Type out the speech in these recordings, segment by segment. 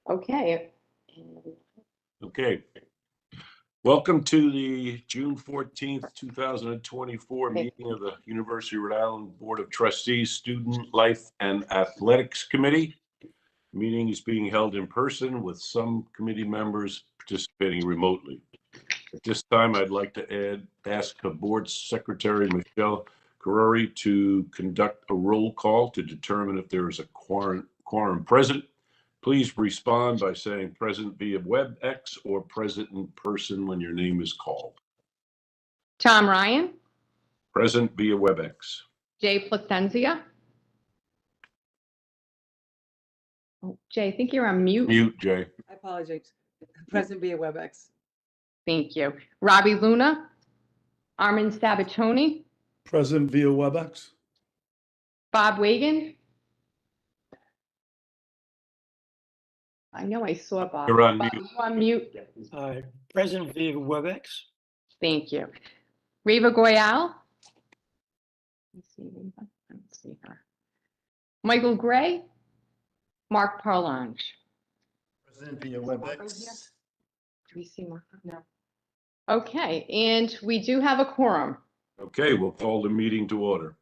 Okay. Okay. Welcome to the June 14th, 2024 meeting of the University of Rhode Island Board of Trustees, Student Life and Athletics Committee. The meeting is being held in person with some committee members participating remotely. At this time, I'd like to ask the Board Secretary, Michelle Carreri, to conduct a roll call to determine if there is a quorum present. Please respond by saying present via WebEx or present in person when your name is called. Tom Ryan, Present via WebEx. Jay Placenzia. Oh, Jay, I think you're on mute. Mute, Jay. I apologize. Present via WebEx. Thank you. Robbie Luna, Armin Sabatoni, Present via WebEx. Bob Wagan. I know I saw Bob. You're on Bob, mute. you on mute. Present via WebEx. Thank you. Reva Goyal. Let's see, Reva. I don't see her. Michael Gray, Mark Parlange. Present via Marco WebEx. here? Do we see Mark? No. Okay, and we do have a quorum. Okay, we'll call the meeting to order.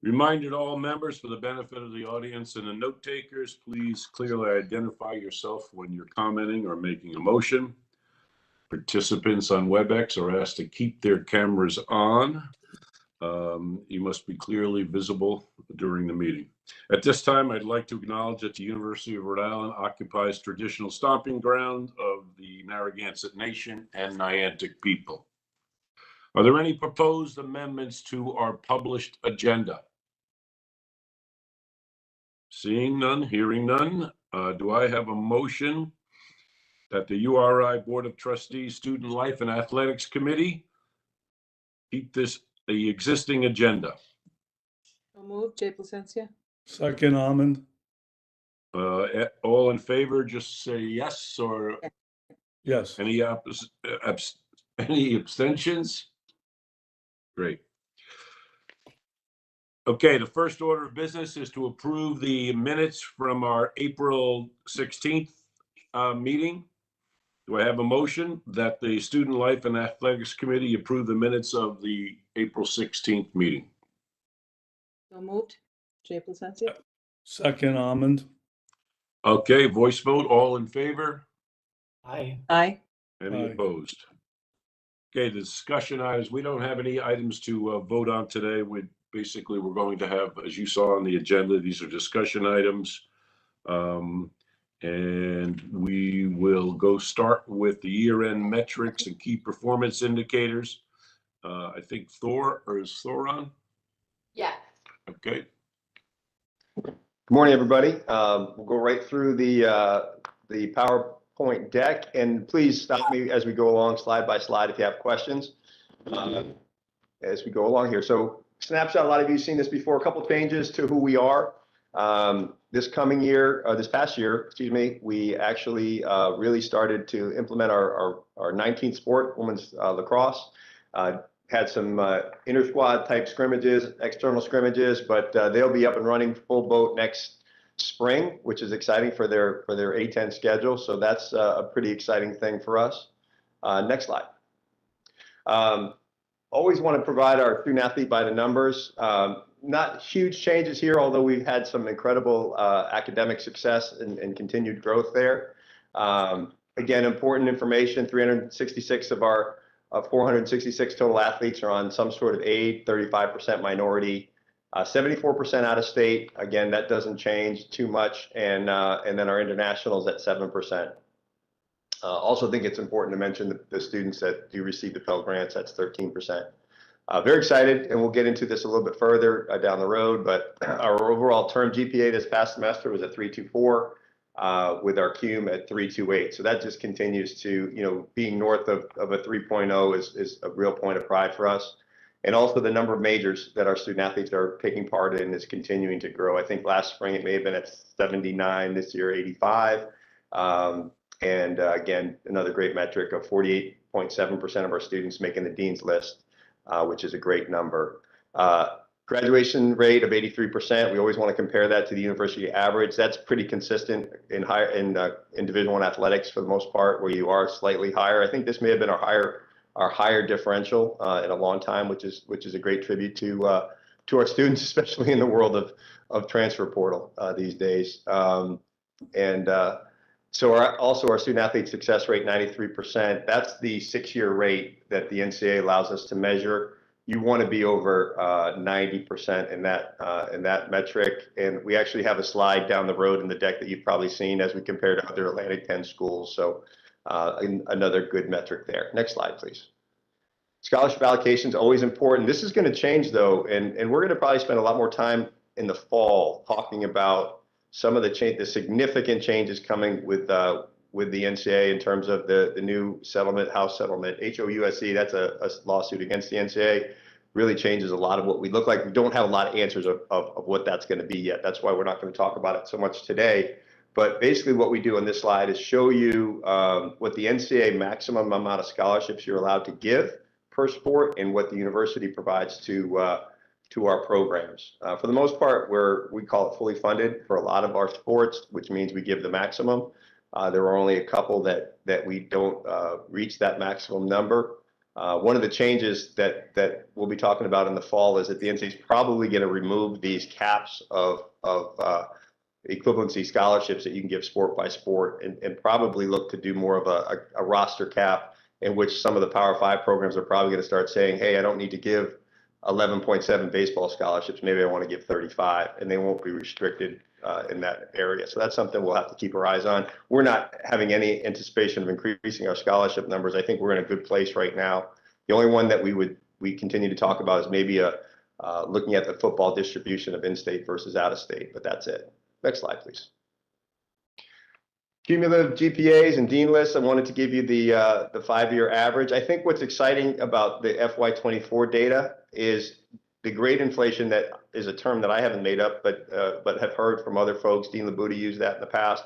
Reminder to all members, for the benefit of the audience and the note takers, please clearly identify yourself when you're commenting or making a motion. Participants on WebEx are asked to keep their cameras on. You must be clearly visible during the meeting. At this time, I'd like to acknowledge that the University of Rhode Island occupies traditional stomping ground of the Narragansett Nation and Niantic people. Are there any proposed amendments to our published agenda? Seeing none, hearing none, do I have a motion that the URI Board of Trustees, Student Life and Athletics Committee keep the existing agenda? So moved. Jay Placencia. Second, Almond. All in favor, just say yes, or Yes. any abstentions? Great. Okay, the first order of business is to approve the minutes from our April 16th meeting. Do I have a motion that the Student Life and Athletics Committee approve the minutes of the April 16th meeting? So moved. Jay Placencia. Second, Almond. Okay, voice vote, all in favor? Aye. Aye. Any Aye. opposed? Okay, the discussion items, we don't have any items to vote on today. We're going to have, as you saw on the agenda, these are discussion items. And we will start with the year-end metrics and key performance indicators. I think is Thor on? Yes. Okay. Good morning, everybody. We'll go right through the PowerPoint deck, and please stop me as we go along slide by slide if you have questions as we go along here. So snapshot, a lot of you have seen this before, a couple changes to who we are. This past year, excuse me, we actually really started to implement our 19th sport, women's lacrosse. Had some inter-squad type scrimmages, external scrimmages, but they'll be up and running full boat next spring, which is exciting for their A10 schedule. So that's a pretty exciting thing for us. Next slide. Always want to provide our student athlete by the numbers. Not huge changes here, although we've had some incredible academic success and continued growth there. Again, important information, 366 of our 466 total athletes are on some sort of aid, 35% minority, 74% out of state. Again, that doesn't change too much. And then our internationals at 7%. Also think it's important to mention the students that do receive the Pell Grants, that's 13%. Very excited, and we'll get into this a little bit further down the road, but our overall term GPA this past semester was at 3.24 with our CUME at 3.28. So that just continues to, being north of a 3.0 is a real point of pride for us. And also the number of majors that our student athletes are taking part in is continuing to grow. I think last spring it may have been at 79, this year 85. And again, another great metric of 48.7% of our students making the Dean's List, which is a great number. Graduation rate of 83%. We always want to compare that to the university average. That's pretty consistent in Division I athletics for the most part, where you are slightly higher. I think this may have been our higher differential in a long time, which is a great tribute to our students, especially in the world of transfer portal these days. So our student athlete success rate, 93%. That's the 6-year rate that the NCAA allows us to measure. You want to be over 90% in that metric. And we actually have a slide down the road in the deck that you've probably seen as we compare to other Atlantic 10 schools. So another good metric there. Next slide, please. Scholarship allocation is always important. This is going to change though, and we're going to probably spend a lot more time in the fall talking about some of the significant changes coming with the NCAA in terms of the new settlement, House settlement, HOUSC. That's a lawsuit against the NCAA. Really changes a lot of what we look like. We don't have a lot of answers of what that's going to be yet. That's why we're not going to talk about it so much today. But basically what we do on this slide is show you what the NCAA maximum amount of scholarships you're allowed to give per sport and what the university provides to our programs. For the most part, we call it fully funded for a lot of our sports, which means we give the maximum. There are only a couple that we don't reach that maximum number. One of the changes that we'll be talking about in the fall is that the NCAA is probably going to remove these caps of equivalency scholarships that you can give sport by sport, and probably look to do more of a roster cap, in which some of the Power 5 programs are probably going to start saying, hey, I don't need to give 11.7 baseball scholarships. Maybe I want to give 35, and they won't be restricted in that area. So that's something we'll have to keep our eyes on. We're not having any anticipation of increasing our scholarship numbers. I think we're in a good place right now. The only one that we continue to talk about is maybe looking at the football distribution of in-state versus out-of-state, but that's it. Next slide, please. Cumulative GPAs and dean lists. I wanted to give you the 5-year average. I think what's exciting about the FY24 data is the grade inflation. That is a term that I haven't made up, but have heard from other folks. Dean Labuda used that in the past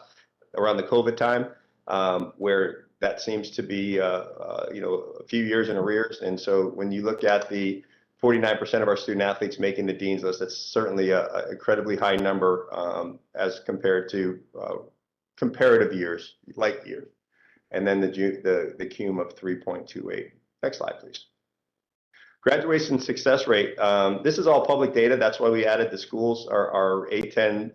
around the COVID time, where that seems to be a few years in arrears. And so when you look at the 49% of our student athletes making the dean's list, that's certainly an incredibly high number as compared to comparative years, like years. And then the cum of 3.28. Next slide, please. Graduation success rate. This is all public data. That's why we added the schools, our A10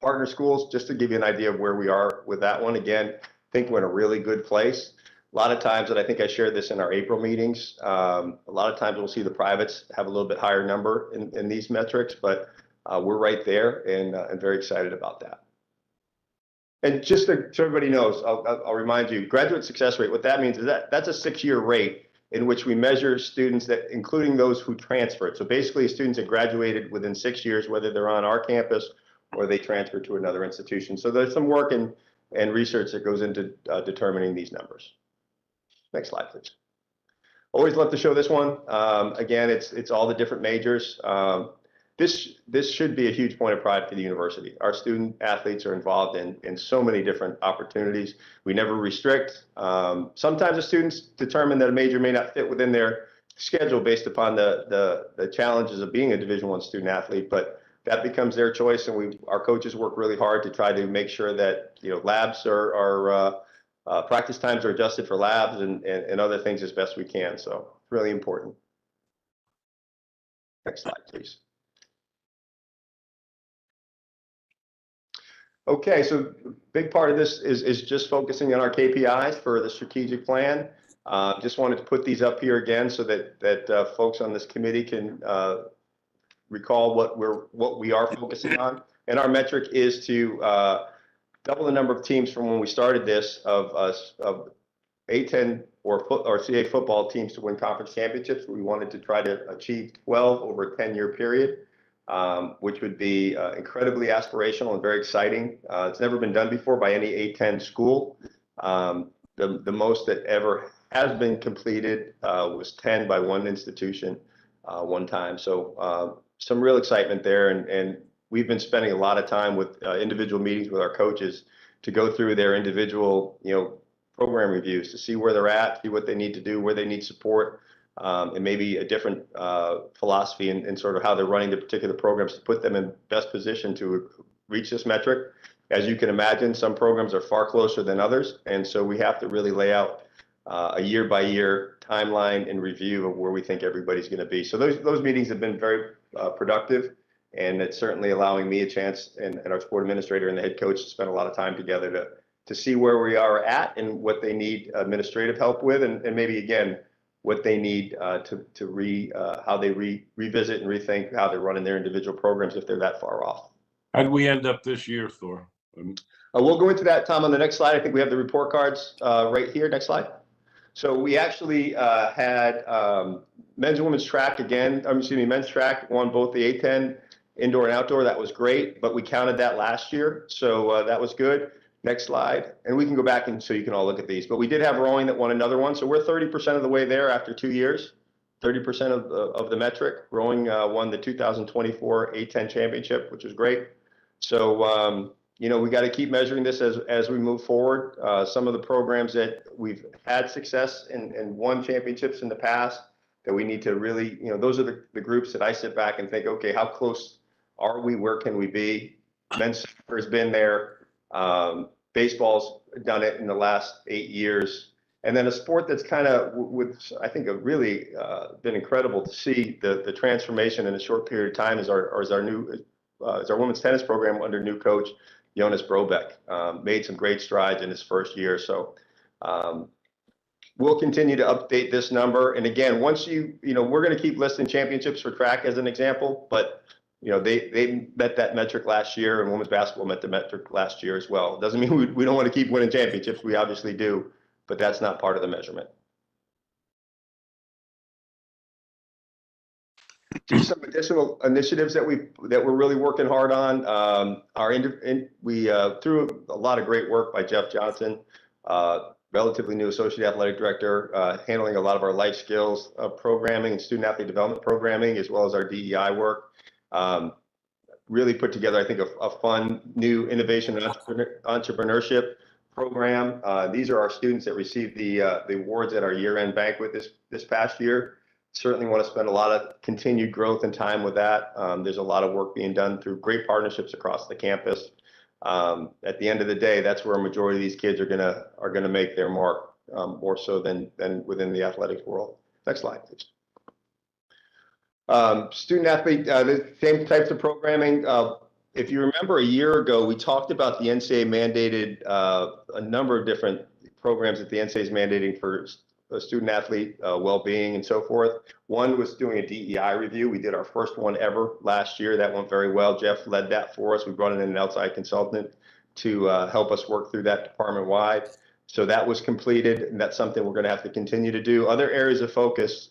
partner schools, just to give you an idea of where we are with that one. Again, I think we're in a really good place. A lot of times, and I think I shared this in our April meetings, a lot of times we'll see the privates have a little bit higher number in these metrics, but we're right there, and very excited about that. And just so everybody knows, I'll remind you, graduate success rate, what that means is that's a 6-year rate in which we measure students including those who transferred. So basically students that graduated within 6 years, whether they're on our campus or they transfer to another institution. So there's some work and research that goes into determining these numbers. Next slide, please. Always love to show this one. Again, it's all the different majors. This should be a huge point of pride for the university. Our student athletes are involved in so many different opportunities. We never restrict. Sometimes the students determine that a major may not fit within their schedule based upon the challenges of being a Division I student athlete, but that becomes their choice, and our coaches work really hard to try to make sure that labs practice times are adjusted for labs and other things as best we can. So it's really important. Next slide, please. Okay, so a big part of this is just focusing on our KPIs for the strategic plan. Just wanted to put these up here again so that folks on this committee can recall what we are focusing on. And our metric is to double the number of teams from when we started this of A10 or CA football teams to win conference championships. We wanted to try to achieve 12 over a 10-year period. Which would be incredibly aspirational and very exciting. It's never been done before by any A10 school. The most that ever has been completed was 10 by one institution one time. So some real excitement there, and we've been spending a lot of time with individual meetings with our coaches to go through their individual program reviews to see where they're at, see what they need to do, where they need support. and maybe a different philosophy in sort of how they're running the particular programs to put them in best position to reach this metric. As you can imagine, some programs are far closer than others, and so we have to really lay out a year-by-year timeline and review of where we think everybody's going to be. So those meetings have been very productive, and it's certainly allowing me a chance and our sport administrator and the head coach to spend a lot of time together to see where we are at and what they need administrative help with, and maybe again what they need how they revisit and rethink how they're running their individual programs if they're that far off. How did we end up this year, Thor? We'll go into that, Tom, on the next slide. I think we have the report cards right here. Next slide. So we actually had men's and women's track again. Men's track won both the A10 indoor and outdoor. That was great, but we counted that last year, so that was good. Next slide, and we can go back and so you can all look at these. But we did have rowing that won another one, so we're 30% of the way there after 2 years. 30% of the metric. Rowing won the 2024 A10 championship, which was great. So we got to keep measuring this as we move forward. Some of the programs that we've had success and won championships in the past that we need to really, those are the groups that I sit back and think, okay, how close are we? Where can we be? Men's soccer has been there. Baseball's done it in the last 8 years. And then a sport that's kind of, I think, really been incredible to see the transformation in a short period of time is our women's tennis program under new coach Jonas Brobeck. Made some great strides in his first year. So we'll continue to update this number. And again, once we're going to keep listing championships for track as an example, but they met that metric last year, and women's basketball met the metric last year as well. Doesn't mean we don't want to keep winning championships. We obviously do, but that's not part of the measurement. Just some additional initiatives that we're really working hard on. We through a lot of great work by Jeff Johnson, relatively new associate athletic director, handling a lot of our life skills programming and student athlete development programming, as well as our DEI work. Really put together, I think, a fun new innovation and entrepreneurship program. These are our students that received the awards at our year-end banquet this past year. Certainly want to spend a lot of continued growth and time with that. There's a lot of work being done through great partnerships across the campus. At the end of the day, that's where a majority of these kids are gonna make their mark, more so than within the athletics world. Next slide, please. Student athlete, the same types of programming. If you remember a year ago, we talked about the NCAA mandated a number of different programs that the NCAA is mandating for student athlete well-being and so forth. One was doing a DEI review. We did our first one ever last year. That went very well. Jeff led that for us. We brought in an outside consultant to help us work through that department-wide. So that was completed, and that's something we're going to have to continue to do. Other areas of focus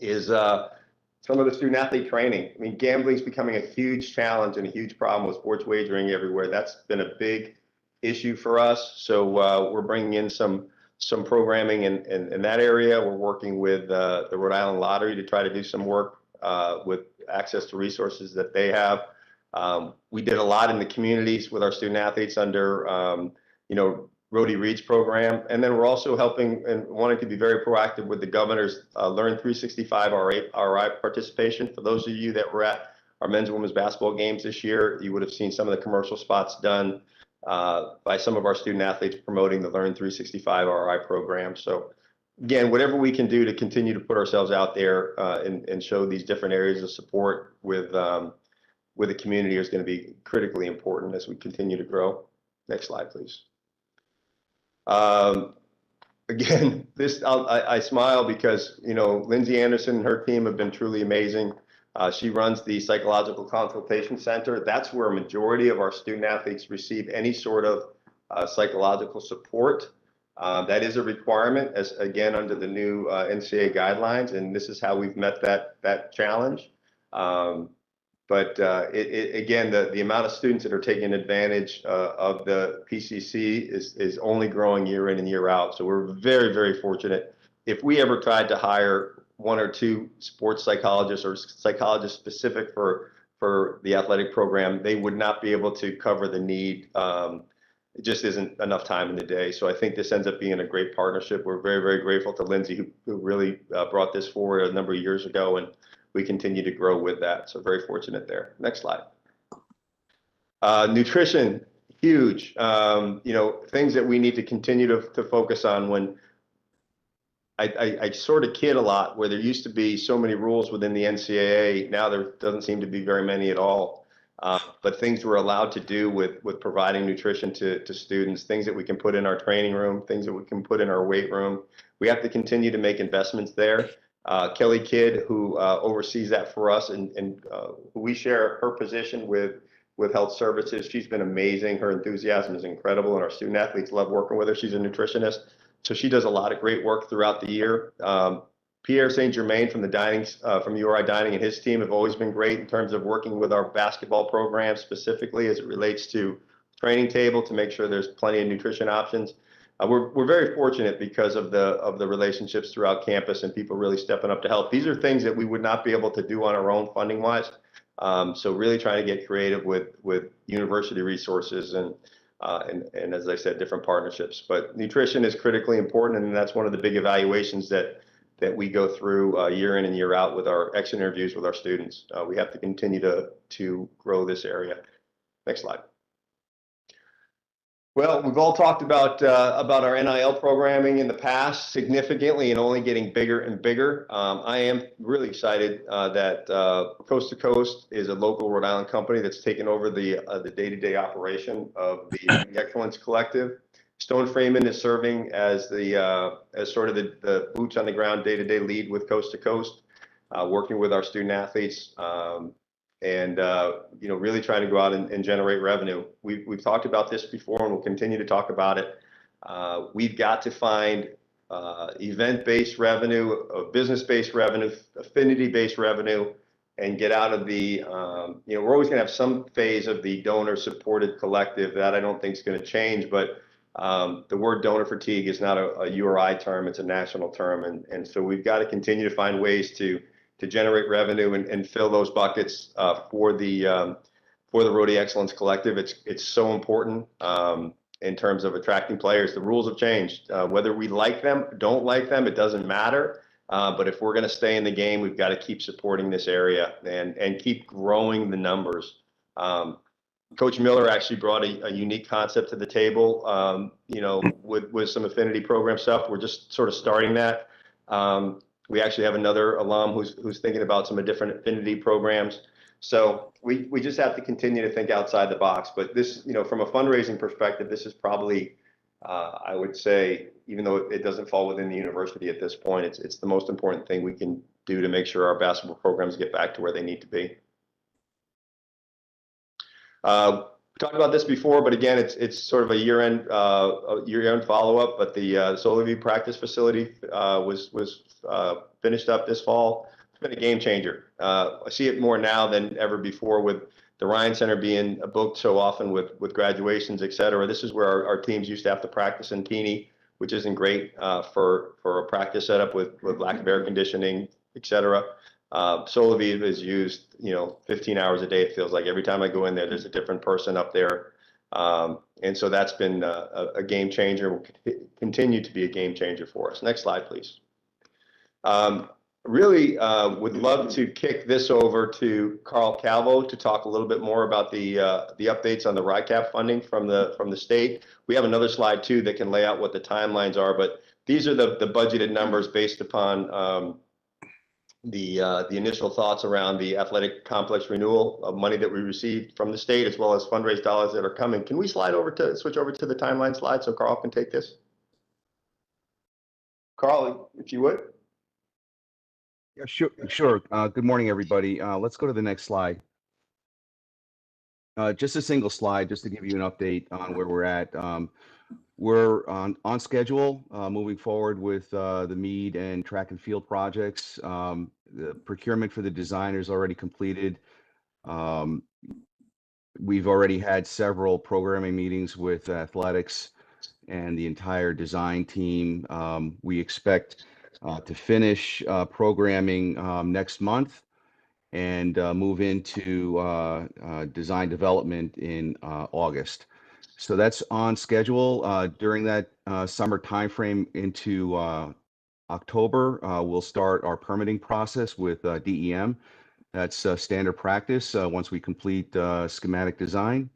is some of the student athlete training. I mean, gambling is becoming a huge challenge and a huge problem with sports wagering everywhere. That's been a big issue for us. So we're bringing in some programming in that area. We're working with the Rhode Island Lottery to try to do some work with access to resources that they have. We did a lot in the communities with our student athletes under, Rhodey Reed's program. And then we're also helping and wanting to be very proactive with the governor's Learn 365 RI participation. For those of you that were at our men's and women's basketball games this year, you would have seen some of the commercial spots done by some of our student athletes promoting the Learn 365 RI program. So again, whatever we can do to continue to put ourselves out there and show these different areas of support with the community is going to be critically important as we continue to grow. Next slide, please. Again, I smile because, Lindsay Anderson and her team have been truly amazing. She runs the Psychological Consultation Center. That's where a majority of our student athletes receive any sort of psychological support. That is a requirement, as again under the new NCAA guidelines, and this is how we've met that challenge. But again, the amount of students that are taking advantage of the PCC is only growing year in and year out. So we're very, very fortunate. If we ever tried to hire 1 or 2 sports psychologists or psychologists specific for the athletic program, they would not be able to cover the need it just isn't enough time in the day. So I think this ends up being a great partnership. We're very, very grateful to Lindsay, who really brought this forward a number of years ago, and we continue to grow with that. So very fortunate there. Next slide. Nutrition, huge. Things that we need to continue to focus on. When I sort of kid a lot, where there used to be so many rules within the NCAA, now there doesn't seem to be very many at all. But things we're allowed to do with providing nutrition to students, things that we can put in our training room, things that we can put in our weight room. We have to continue to make investments there. Kelly Kidd, who oversees that for us, and we share her position with Health Services. She's been amazing. Her enthusiasm is incredible, and our student athletes love working with her. She's a nutritionist, so she does a lot of great work throughout the year. Pierre St. Germain from from URI Dining and his team have always been great in terms of working with our basketball program, specifically as it relates to training table, to make sure there's plenty of nutrition options. We're very fortunate because of the relationships throughout campus and people really stepping up to help. These are things that we would not be able to do on our own funding wise. So really trying to get creative with university resources and as I said, different partnerships. But nutrition is critically important, and that's one of the big evaluations that we go through year in and year out with our exit interviews with our students. We have to continue to grow this area. Next slide. Well, we've all talked about our NIL programming in the past significantly and only getting bigger and bigger. I am really excited that Coast to Coast is a local Rhode Island company that's taken over the day-to-day operation of the Excellence Collective. Stone Freeman is serving as sort of the boots on the ground day-to-day lead with Coast to Coast, working with our student athletes, and really trying to go out and generate revenue. We've talked about this before, and we'll continue to talk about it. We've got to find event-based revenue, business-based revenue, affinity-based revenue, and get out of the we're always going to have some phase of the donor-supported collective. That I don't think is going to change, but the word donor fatigue is not a URI term, it's a national term. And so we've got to continue to find ways to generate revenue and fill those buckets for the Rhody Excellence Collective. It's so important in terms of attracting players. The rules have changed. Whether we like them, don't like them, it doesn't matter. But if we're going to stay in the game, we've got to keep supporting this area and keep growing the numbers. Coach Miller actually brought a unique concept to the table, with some affinity program stuff. We're just sort of starting that. We actually have another alum who's thinking about some different affinity programs. So we just have to continue to think outside the box. But this, from a fundraising perspective, this is probably, I would say, even though it doesn't fall within the university at this point, it's the most important thing we can do to make sure our basketball programs get back to where they need to be. We talked about this before, but again, it's sort of a year-end follow-up. But the Soliview practice facility was finished up this fall. It's been a game changer. I see it more now than ever before, with the Ryan Center being booked so often with graduations, et cetera. This is where our teams used to have to practice in Teeny, which isn't great for a practice setup with lack of air conditioning, et cetera. Soliview is used, 15 hours a day. It feels like every time I go in there, there's a different person up there. And so that's been a game changer, will continue to be a game changer for us. Next slide, please. Really would love to kick this over to Carl Calvo to talk a little bit more about the updates on the RICAP funding from the state. We have another slide too that can lay out what the timelines are, but these are the budgeted numbers based upon the initial thoughts around the athletic complex renewal of money that we received from the state, as well as fundraised dollars that are coming. Can we switch over to the timeline slide so Carl can take this? Carl, if you would. Yeah, sure. Good morning, everybody. Let's go to the next slide. Just a single slide, just to give you an update on where we're at. We're on schedule, moving forward with the Mead and track and field projects. The procurement for the designer is already completed. We've already had several programming meetings with athletics and the entire design team. We expect to finish programming next month and move into design development in August. So that's on schedule. During that summer timeframe into October, we'll start our permitting process with DEM. That's standard practice once we complete schematic design.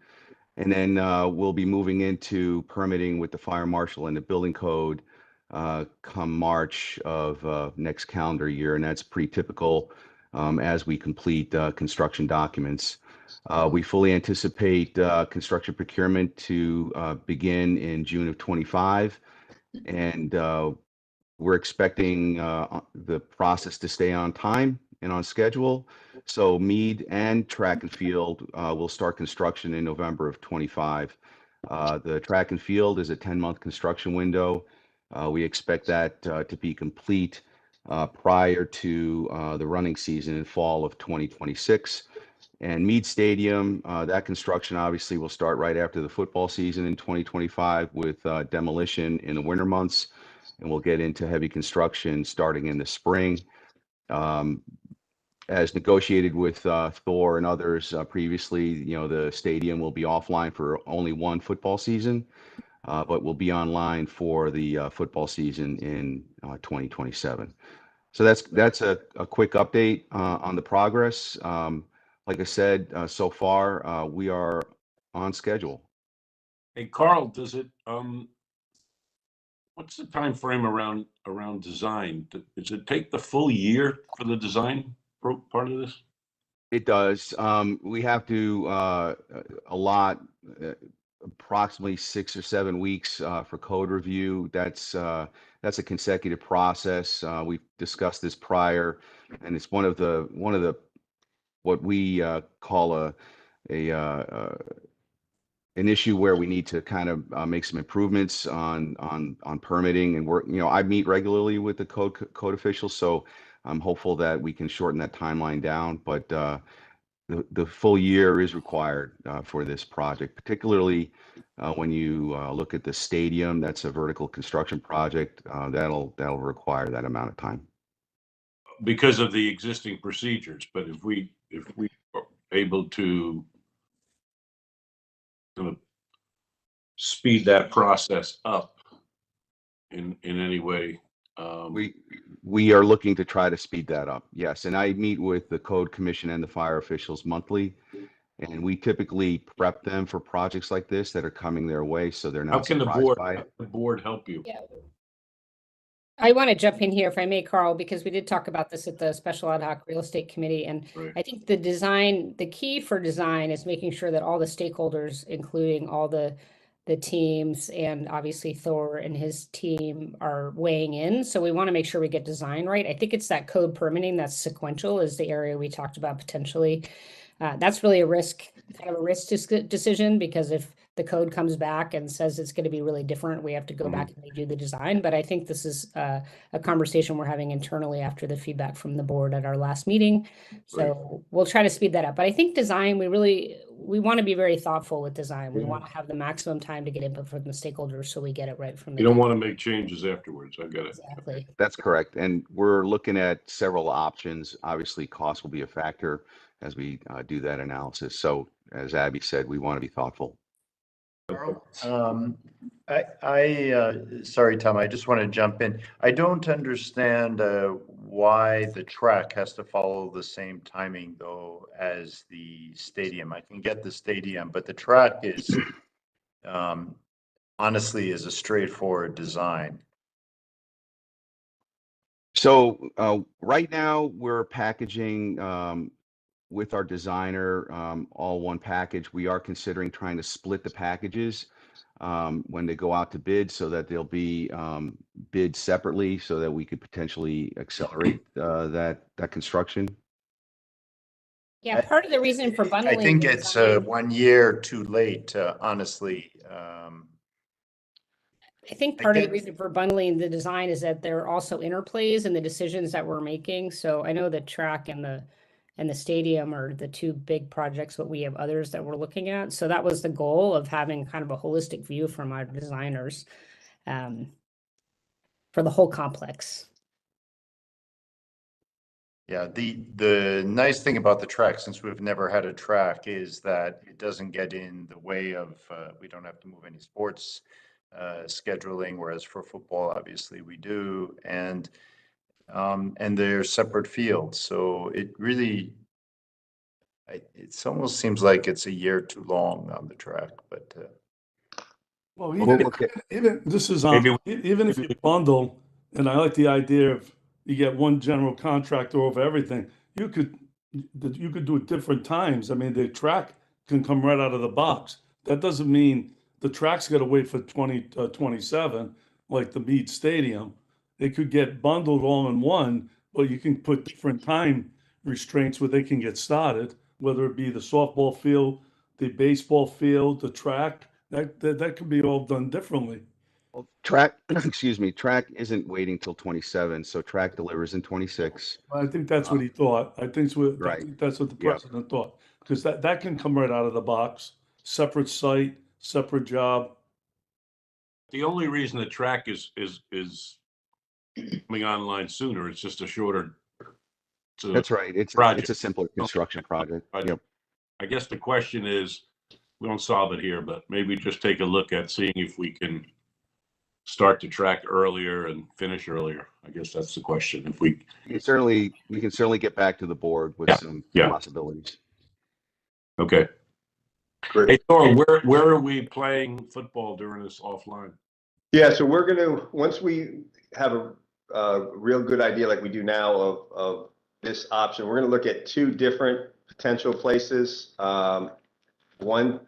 And then we'll be moving into permitting with the fire marshal and the building code come March of next calendar year. And that's pretty typical as we complete construction documents. We fully anticipate construction procurement to begin in June of 25. And we're expecting the process to stay on time and on schedule. So Mead and Track and Field will start construction in November of 25. The Track and Field is a 10-month construction window. We expect that to be complete prior to the running season in fall of 2026. And Mead Stadium, that construction obviously will start right after the football season in 2025 with demolition in the winter months. And we'll get into heavy construction starting in the spring. As negotiated with Thor and others previously, the stadium will be offline for only one football season, but will be online for the football season in 2027. So that's a quick update on the progress. Like I said, so far we are on schedule. Hey, Carl, does it, what's the time frame around design? Does it take the full year for the design part of this? It does. We have to allot approximately 6 or 7 weeks for code review. That's a consecutive process. We've discussed this prior, and it's one of the what we call an issue where we need to kind of make some improvements on permitting and work. I meet regularly with the code officials, so I'm hopeful that we can shorten that timeline down. But the full year is required for this project, particularly when you look at the stadium. That's a vertical construction project. That'll require that amount of time. Because of the existing procedures, but if we are able to kind of speed that process up in any way. We are looking to try to speed that up. Yes. And I meet with the code commission and the fire officials monthly, and we typically prep them for projects like this that are coming their way, so they're How not can surprised by it. the board help you? Yeah. I want to jump in here if I may, Carl, because we did talk about this at the Special Ad Hoc Real Estate Committee. And Right. I think the key for design is making sure that all the stakeholders, including all the teams and obviously Thor and his team, are weighing in. So we want to make sure we get design right. I think it's that code permitting that's sequential is the area we talked about potentially. That's really kind of a risk decision, because if the code comes back and says it's going to be really different, we have to go back and redo the design. But I think this is a conversation we're having internally after the feedback from the board at our last meeting. So we'll try to speed that up. But I think design, we want to be very thoughtful with design. We want to have the maximum time to get input from the stakeholders so we get it right from the You don't get. want to make changes afterwards. I get it. Exactly. That's correct. And we're looking at several options. Obviously, cost will be a factor as we do that analysis. So as Abby said, we want to be thoughtful. Sorry, Tom, I just want to jump in. I don't understand why the track has to follow the same timing though as the stadium. I can get the stadium, but the track is honestly is a straightforward design. So right now we're packaging with our designer all one package. We are considering trying to split the packages when they go out to bid, so that they'll be bid separately, so that we could potentially accelerate that construction. Yeah, part of the reason for bundling. I think the it's design- 1 year too late, honestly. I think part of the reason for bundling the design is that there are also interplays in the decisions that we're making. So I know the track and the stadium are the two big projects, but we have others that we're looking at. So that was the goal of having kind of a holistic view from our designers for the whole complex. Yeah, the nice thing about the track, since we've never had a track, is that it doesn't get in the way of, we don't have to move any sports scheduling, whereas for football, obviously we do. And they're separate fields, so it really, it almost seems like it's a year too long on the track, but Well, We'll even, look at, even, this is, Maybe- even if you bundle, and I like the idea of you get one general contractor over everything, you could do it different times. I mean, the track can come right out of the box. That doesn't mean the track's gotta wait for 2027, like the Meade Stadium. It could get bundled all in one, but you can put different time restraints where they can get started, whether it be the softball field, the baseball field, the track. That could be all done differently. well, track, excuse me, track isn't waiting till 27, so track delivers in 26. I think that's what he thought. I Right. think that's what the Yeah. president thought, because that can come right out of the box, separate site, separate job. The only reason the track is coming online sooner, it's just a shorter. It's a That's right. It's project. a simpler construction project. Yep. I guess the question is, we don't solve it here, but maybe just take a look at seeing if we can start the track earlier and finish earlier. I guess that's the question. If we, We can certainly get back to the board with Yeah, some yeah. possibilities. okay. Great. Hey, Thor, where are we playing football during this offline? Yeah, so we're gonna, once we have a real good idea like we do now of this option, we're gonna look at two different potential places. One,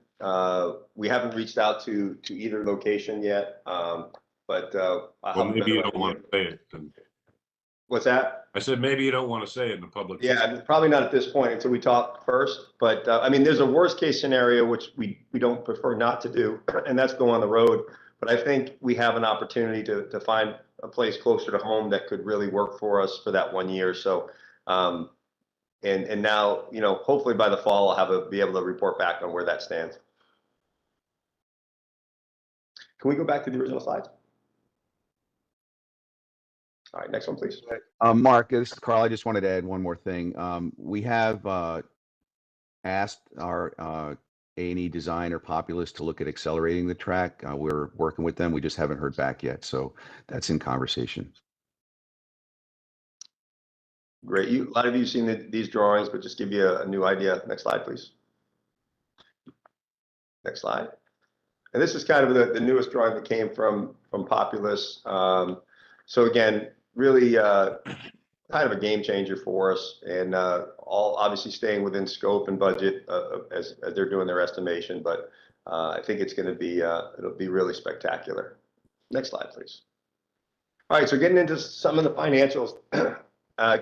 we haven't reached out to either location yet, but I'll Well, have a maybe you better don't want idea. to say it. Then. What's that? I said, maybe you don't want to say it in the public. Yeah, probably not at this point until we talk first, but I mean, there's a worst case scenario, which we don't prefer not to do, and that's go on the road. But I think we have an opportunity to find a place closer to home that could really work for us for that 1 year. So, and now, you know, hopefully by the fall, I'll be able to report back on where that stands. Can we go back to the original slides? All right, next one, please. Mark, this is Carl. I just wanted to add one more thing. We have asked our A&E designer Populous to look at accelerating the track. We're working with them. We just haven't heard back yet. So that's in conversation. Great. A lot of you have seen these drawings, but just give you a new idea. Next slide, please. Next slide. And this is kind of the newest drawing that came from Populous. So again, really kind of a game changer for us, and all obviously staying within scope and budget as they're doing their estimation. But I think it's going to be it'll be really spectacular. Next slide, please. All right, so getting into some of the financials.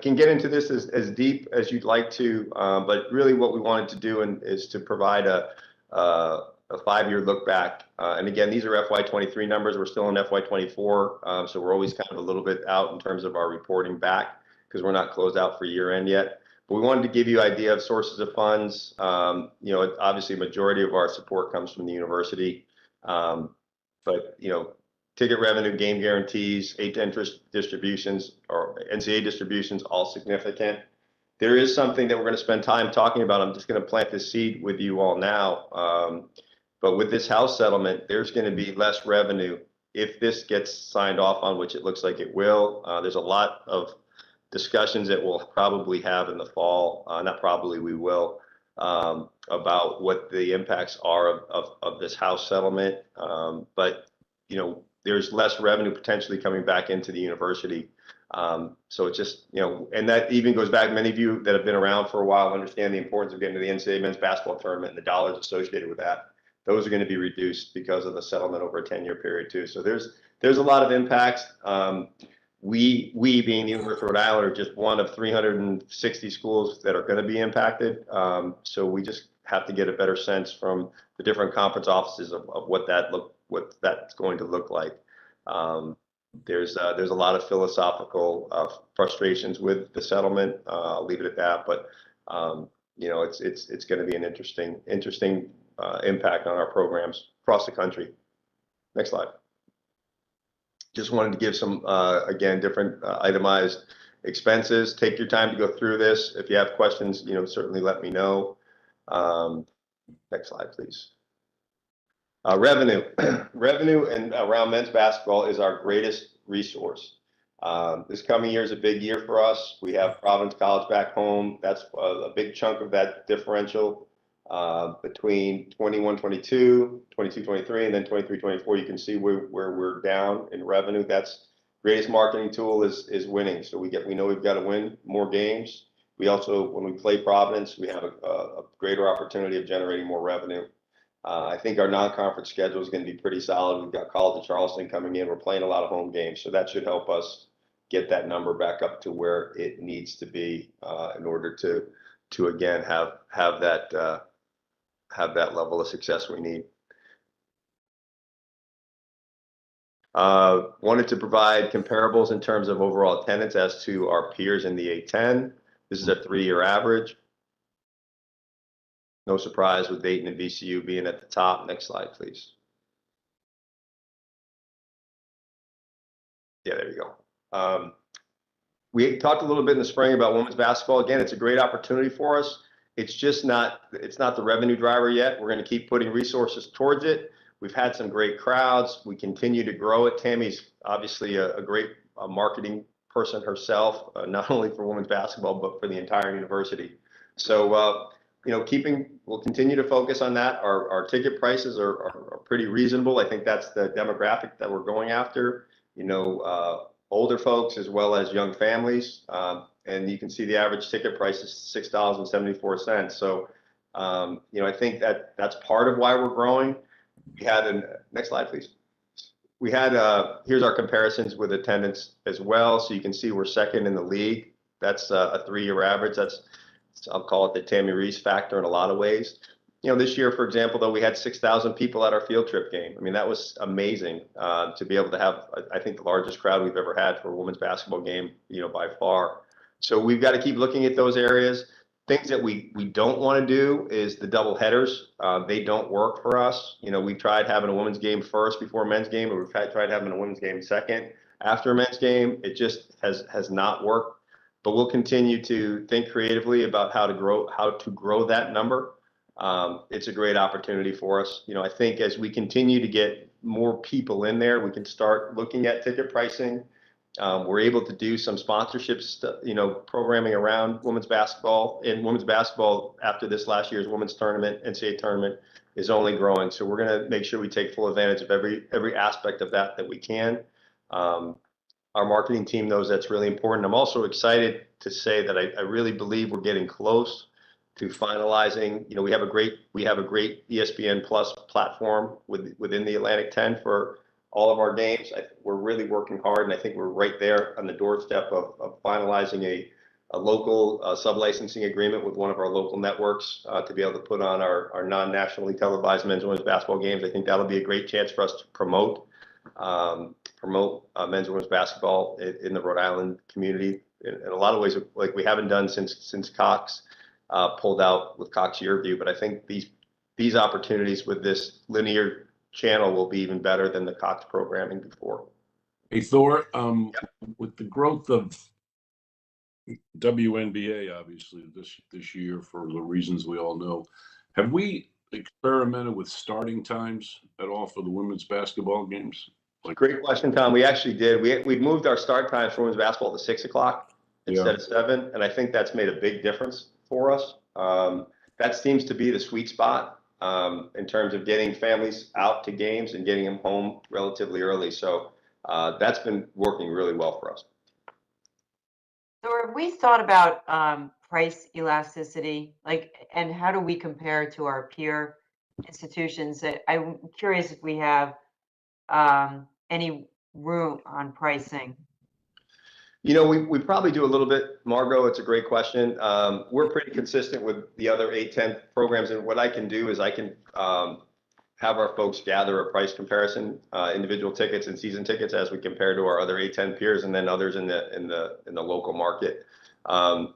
Can get into this as deep as you'd like to, but really what we wanted to do is to provide a 5-year look back. And again, these are FY23 numbers. We're still in FY24, so we're always kind of a little bit out in terms of our reporting back because we're not closed out for year end yet. But we wanted to give you an idea of sources of funds. You know, obviously, majority of our support comes from the university, but you know, ticket revenue, game guarantees, 8 interest distributions, or NCAA distributions, all significant. There is something that we're going to spend time talking about. I'm just going to plant this seed with you all now. But with this house settlement, there's going to be less revenue if this gets signed off on, which it looks like it will. There's a lot of discussions that we'll probably have in the fall, not probably, we will, about what the impacts are of this house settlement. But, you know, there's less revenue potentially coming back into the university. So it's just, you know, and that even goes back, many of you that have been around for a while understand the importance of getting to the NCAA men's basketball tournament and the dollars associated with that. Those are going to be reduced because of the settlement over a 10-year period too. So there's a lot of impacts. We being the University of Rhode Island are just one of 360 schools that are going to be impacted. So we just have to get a better sense from the different conference offices of what that's going to look like. There's a lot of philosophical frustrations with the settlement. I'll leave it at that. But you know, it's going to be an interesting impact on our programs across the country. Next slide. Just wanted to give some again different itemized expenses. Take your time to go through this. If you have questions, certainly let me know. Next slide, please. Revenue. Revenue and around men's basketball is our greatest resource. This coming year is a big year for us. We have Providence College back home. That's a big chunk of that differential between 21-22, 22-23, and then 23-24. You can see where we're down in revenue. That's greatest marketing tool is winning. So we know we've got to win more games. We also, when we play Providence, we have a greater opportunity of generating more revenue. I think our non-conference schedule is going to be pretty solid. We've got College of Charleston coming in. We're playing a lot of home games, so that should help us get that number back up to where it needs to be in order to again have that level of success we need. Wanted to provide comparables in terms of overall attendance as to our peers in the A10. This is a 3-year average. No surprise with Dayton and VCU being at the top. Next slide, please. Yeah, there you go. We talked a little bit in the spring about women's basketball. Again, it's a great opportunity for us. It's not the revenue driver yet. We're going to keep putting resources towards it. We've had some great crowds. We continue to grow it. Tammy's obviously a great marketing person herself, not only for women's basketball, but for the entire university. So, we'll continue to focus on that. Our ticket prices are pretty reasonable. I think that's the demographic that we're going after, older folks as well as young families. And you can see the average ticket price is $6.74. So, I think that's part of why we're growing. We had next slide, please. We had, here's our comparisons with attendance as well. So you can see we're second in the league. That's a 3-year average. I'll call it the Tammy Reese factor in a lot of ways. This year, for example, though, we had 6,000 people at our field trip game. I mean, that was amazing to be able to have, I think, the largest crowd we've ever had for a women's basketball game, by far. So we've got to keep looking at those areas. Things that we don't want to do is the double headers. They don't work for us. We tried having a women's game first before a men's game, or we've tried having a women's game second after a men's game. It just has not worked. But we'll continue to think creatively about how to grow that number. It's a great opportunity for us. I think as we continue to get more people in there, we can start looking at ticket pricing. We're able to do some sponsorships, programming around women's basketball. And women's basketball, after this last year's women's tournament, NCAA tournament, is only growing. So we're going to make sure we take full advantage of every aspect of that we can. Our marketing team knows that's really important. I'm also excited to say that I really believe we're getting close to finalizing. We have a great ESPN Plus platform within the Atlantic 10 for all of our games. We're really working hard, and I think we're right there on the doorstep of finalizing a local sub-licensing agreement with one of our local networks to be able to put on our non-nationally televised men's and women's basketball games. I think that'll be a great chance for us to promote men's and women's basketball in the Rhode Island community in a lot of ways, like we haven't done since Cox pulled out with Cox Yearview. But I think these opportunities with this linear channel will be even better than the Cox programming before. Hey, Thor, with the growth of WNBA, obviously this year for the reasons we all know, have we experimented with starting times at all for the women's basketball games? Great question, Tom. We actually did. We've moved our start times for women's basketball to 6 o'clock instead of 7, and I think that's made a big difference for us. That seems to be the sweet spot in terms of getting families out to games and getting them home relatively early. So that's been working really well for us. So have we thought about price elasticity, and how do we compare to our peer institutions? I'm curious if we have any room on pricing. We probably do a little bit, Margot. It's a great question. We're pretty consistent with the other 8-10 programs, and what I can do is I can have our folks gather a price comparison, individual tickets and season tickets as we compare to our other 8-10 peers, and then others in the local market. We're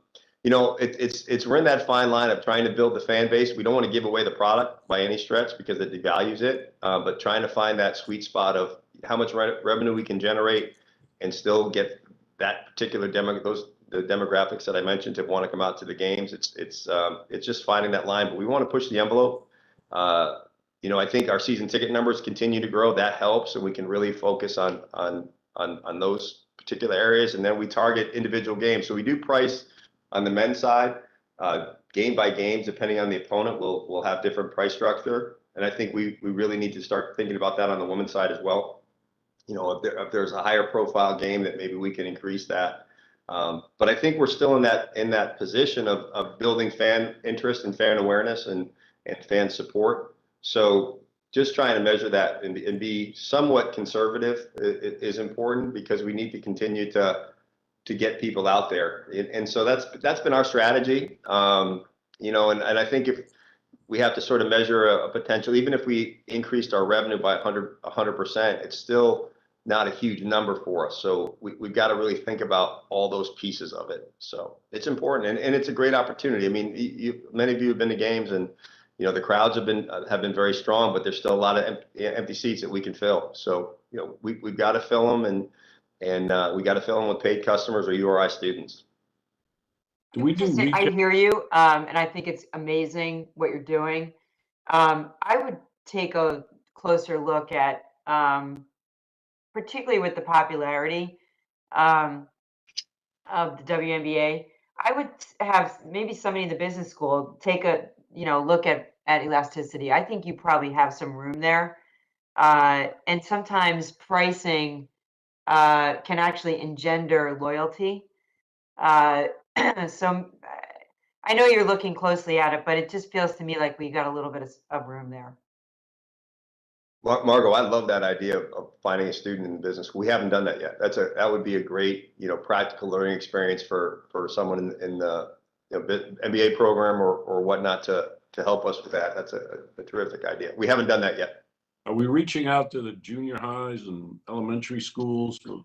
in that fine line of trying to build the fan base. We don't want to give away the product by any stretch because it devalues it, but trying to find that sweet spot of how much revenue we can generate and still get that particular the demographics that I mentioned to want to come out to the games. It's just finding that line, but we want to push the envelope. You know, I think our season ticket numbers continue to grow. That helps, and we can really focus on those particular areas. And then we target individual games. So we do price on the men's side, game by game, depending on the opponent. We'll have different price structure, and I think we really need to start thinking about that on the women's side as well. You know, if there's a higher profile game, that maybe we can increase that. But I think we're still in that position of building fan interest and fan awareness and fan support. So just trying to measure that and be somewhat conservative is important, because we need to continue to get people out there. And so that's been our strategy. You know, and I think if we have to sort of measure a potential, even if we increased our revenue by 100%, it's still not a huge number for us. So we've got to really think about all those pieces of it. So it's important, and it's a great opportunity. I mean, many of you have been to games, and you know, the crowds have been very strong, but there's still a lot of empty seats that we can fill. So you know, we've got to fill them, and we got to fill them with paid customers or URI students. Do we do I weekend? hear you, and I think it's amazing what you're doing. I would take a closer look at, particularly with the popularity of the WNBA. I would have maybe somebody in the business school take a look at elasticity. I think you probably have some room there, and sometimes pricing can actually engender loyalty. So I know you're looking closely at it, but it just feels to me like we got a little bit of room there. Margot, I love that idea of finding a student in the business. We haven't done that yet. That would be a great, you know, practical learning experience for someone in the MBA program or whatnot to help us with that. That's a terrific idea. We haven't done that yet. Are we reaching out to the junior highs and elementary schools to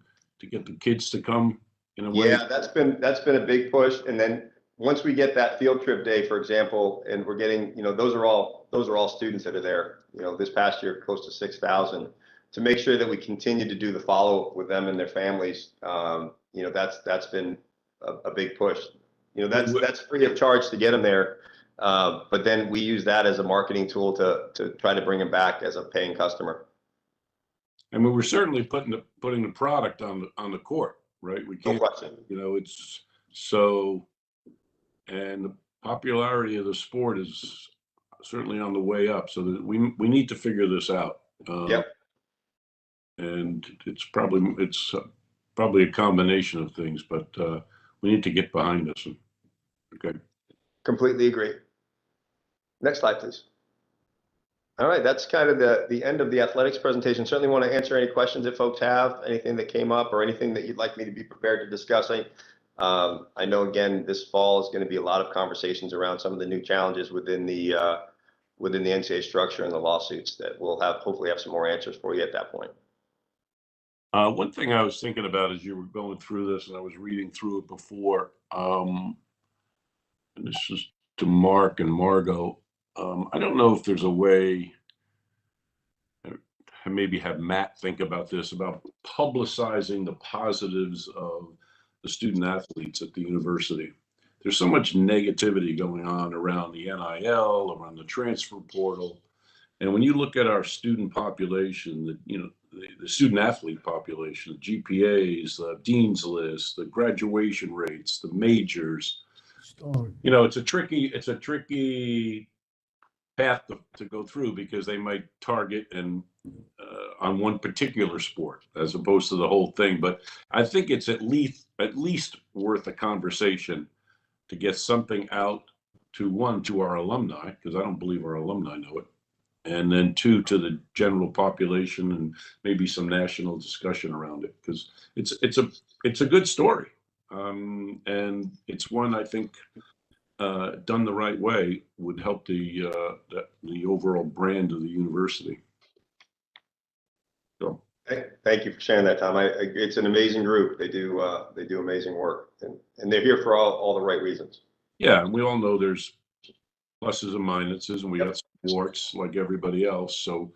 get the kids to come in a way? Yeah, that's been a big push. And then once we get that field trip day, for example, and we're getting, you know, those are all students that are there. You know, this past year, close to 6,000. To make sure that we continue to do the follow-up with them and their families. You know, that's been a big push. You know, that's free of charge to get them there. But then we use that as a marketing tool to try to bring them back as a paying customer. And we're certainly putting the product on the court, right? We can't, No question. you know, it's so, and the popularity of the sport is certainly on the way up. So that we need to figure this out. Yep. And it's probably a combination of things, but we need to get behind this. Okay. Completely agree. Next slide, please. All right, that's kind of the end of the athletics presentation. Certainly want to answer any questions if folks have anything that came up or anything that you'd like me to be prepared to discuss. I know, again, this fall is going to be a lot of conversations around some of the new challenges within the NCAA structure and the lawsuits that we'll hopefully have some more answers for you at that point. One thing I was thinking about as you were going through this, and I was reading through it before, and this is to Mark and Margot. I don't know if there's a way, maybe have Matt think about this, about publicizing the positives of the student athletes at the university. There's so much negativity going on around the NIL, around the transfer portal. And when you look at our student population, the student athlete population, the GPAs, the dean's list, the graduation rates, the majors, you know, it's a tricky path to go through, because they might target on one particular sport as opposed to the whole thing. But I think it's at least worth a conversation to get something out to our alumni, because I don't believe our alumni know it, and then two, to the general population, and maybe some national discussion around it, because it's a good story, and it's one I think done the right way would help the overall brand of the university. So Thank you for sharing that, Tom. It's an amazing group. They do amazing work, and they're here for all the right reasons. Yeah, and we all know there's pluses and minuses, and we got sports like everybody else. So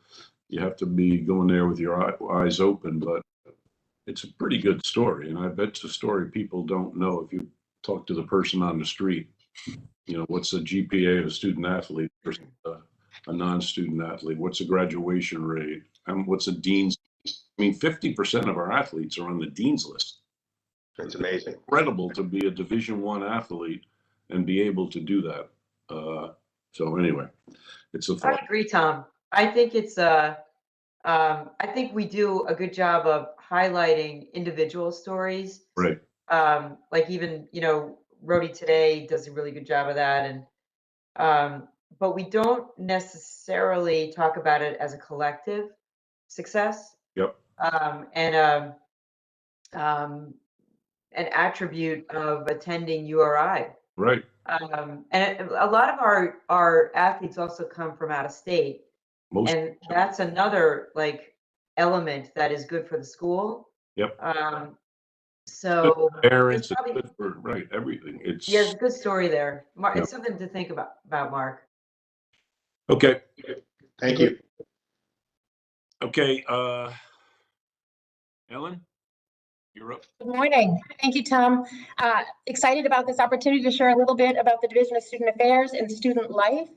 you have to be going there with your eyes open. But it's a pretty good story, and I bet it's a story people don't know. talk to the person on the street. You know, what's the GPA of a student athlete versus a non-student athlete? What's the graduation rate? And what's a dean's? I mean, 50% of our athletes are on the dean's list. It's amazing. Incredible to be a Division I athlete and be able to do that. So anyway, it's a I thought. agree, Tom. I think it's I think we do a good job of highlighting individual stories. Right. Like even, you know, Rhodey Today does a really good job of that. And but we don't necessarily talk about it as a collective success. Yep. And an attribute of attending URI. Right. And a lot of our athletes also come from out of state. Most. And that's another like element that is good for the school. Yep. So Parents, it's probably, it's good for, right, everything. It's yeah, it's a good story there. Mark, Yep. It's something to think about, Mark. okay. Thank you. Okay. Ellen, you're up. Good morning. Thank you, Tom. Excited about this opportunity to share a little bit about the Division of Student Affairs and student life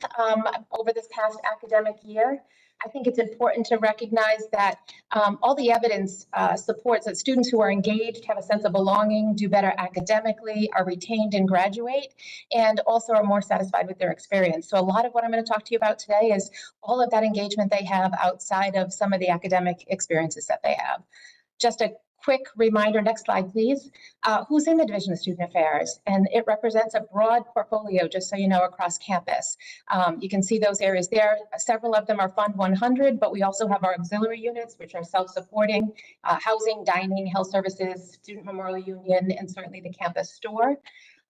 over this past academic year. I think it's important to recognize that all the evidence supports that students who are engaged have a sense of belonging, do better academically, are retained and graduate, and also are more satisfied with their experience. So a lot of what I'm going to talk to you about today is all of that engagement they have outside of some of the academic experiences that they have. Just a quick reminder, next slide, please. Who's in the Division of Student Affairs? And it represents a broad portfolio, just so you know, across campus. You can see those areas there. Several of them are Fund 100, but we also have our auxiliary units, which are self-supporting, housing, dining, health services, Student Memorial Union, and certainly the campus store.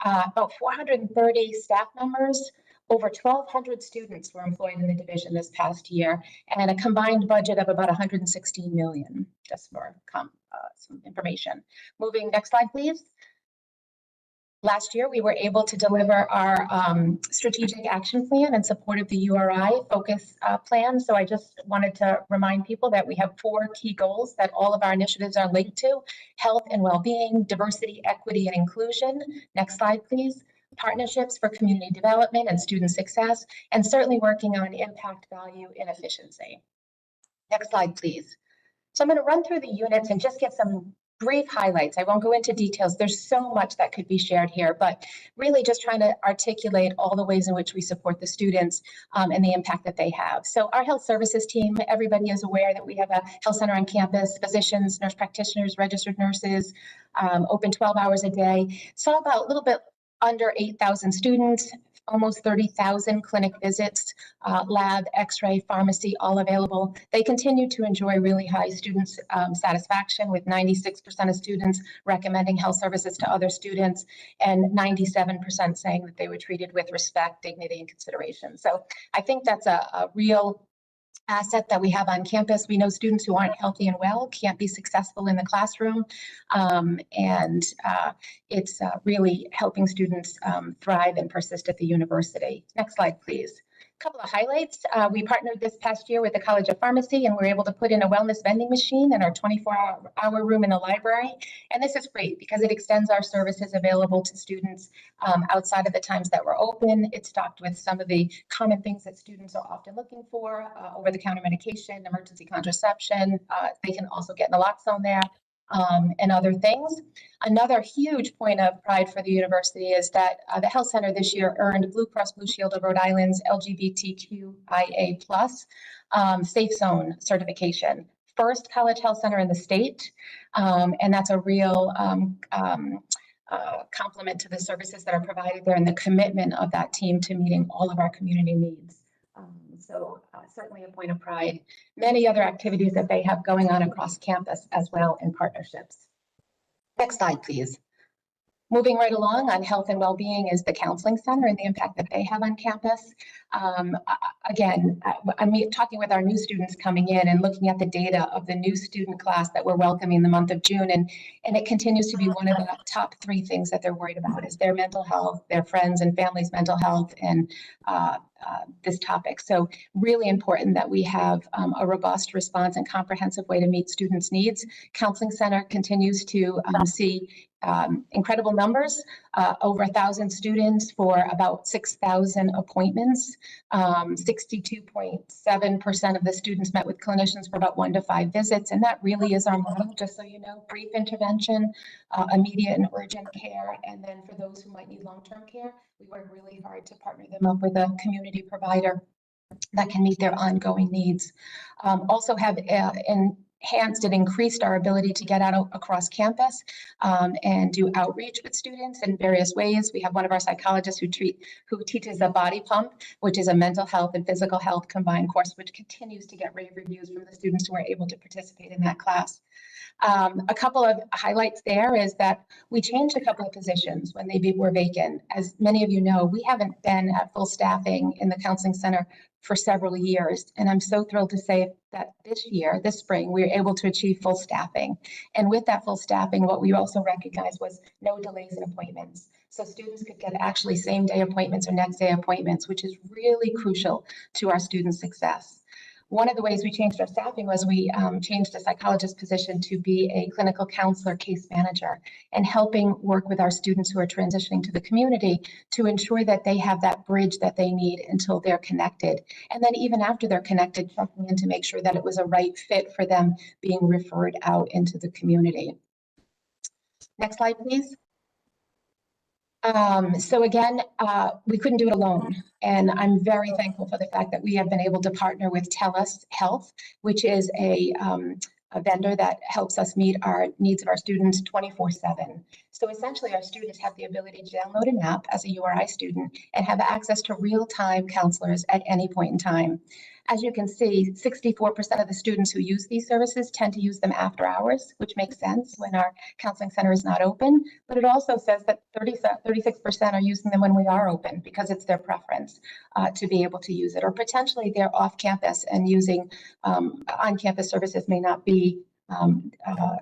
About 430 staff members. Over 1,200 students were employed in the division this past year, and a combined budget of about $116 million, just for some information. Moving, next slide, please. Last year, we were able to deliver our strategic action plan in support of the URI focus plan. So I just wanted to remind people that we have 4 key goals that all of our initiatives are linked to: health and well-being, diversity, equity, and inclusion. Next slide, please. Partnerships for community development and student success, and certainly working on impact, value, and efficiency. Next slide, please. So I'm going to run through the units and just get some brief highlights. I won't go into details. There's so much that could be shared here, but really just trying to articulate all the ways in which we support the students and the impact that they have. So our health services team, everybody is aware that we have a health center on campus, physicians, nurse practitioners, registered nurses, open 12 hours a day. Saw about a little bit under 8,000 students, almost 30,000 clinic visits, lab, x-ray, pharmacy, all available. They continue to enjoy really high student satisfaction, with 96% of students recommending health services to other students and 97% saying that they were treated with respect, dignity, and consideration. So I think that's a real asset that we have on campus. We know students who aren't healthy and well can't be successful in the classroom, and it's really helping students thrive and persist at the university. Next slide, please. A couple of highlights. We partnered this past year with the College of Pharmacy, and we're able to put in a wellness vending machine in our 24-hour room in the library. And this is great because it extends our services available to students outside of the times that we're open. It's stocked with some of the common things that students are often looking for: over-the-counter medication, emergency contraception. They can also get naloxone there. And other things. Another huge point of pride for the university is that the health center this year earned Blue Cross Blue Shield of Rhode Island's LGBTQIA+ Safe Zone certification. First college health center in the state, and that's a real compliment to the services that are provided there and the commitment of that team to meeting all of our community needs. So certainly a point of pride. Many other activities that they have going on across campus as well in partnerships. Next slide, please. Moving right along on health and well-being is the counseling center and the impact that they have on campus. Again, I'm talking with our new students coming in and looking at the data of the new student class that we're welcoming in the month of June, and it continues to be one of the top 3 things that they're worried about is their mental health, their friends and families' mental health, and this topic. So really important that we have a robust response and comprehensive way to meet students' needs. Counseling Center continues to see incredible numbers, over 1,000 students for about 6,000 appointments. 62.7% of the students met with clinicians for about 1 to 5 visits, and that really is our model, just so you know. Brief intervention, immediate and urgent care, and then for those who might need long-term care, we work really hard to partner them up with a community provider that can meet their ongoing needs. Also have enhanced and increased our ability to get out across campus and do outreach with students in various ways. We have one of our psychologists who teaches the body pump, which is a mental health and physical health combined course, which continues to get rave reviews from the students who are able to participate in that class. A couple of highlights there is that we changed a couple of positions when they were vacant. As many of you know, we haven't been at full staffing in the Counseling Center for several years. And I'm so thrilled to say that this spring, we were able to achieve full staffing. And with that full staffing, what we also recognized was no delays in appointments. So students could get actually same day appointments or next day appointments, which is really crucial to our students' success. One of the ways we changed our staffing was we changed the psychologist position to be a clinical counselor case manager and helping work with our students who are transitioning to the community to ensure that they have that bridge that they need until they're connected. And then even after they're connected, checking in to make sure that it was a right fit for them being referred out into the community. Next slide, please. So again, we couldn't do it alone. And I'm very thankful for the fact that we have been able to partner with TELUS Health, which is a vendor that helps us meet our needs of our students 24/7. So essentially our students have the ability to download an app as a URI student and have access to real-time counselors at any point in time. As you can see, 64% of the students who use these services tend to use them after hours, which makes sense when our counseling center is not open. But it also says that 36% are using them when we are open because it's their preference to be able to use it. Or potentially they're off campus and using on-campus services may not be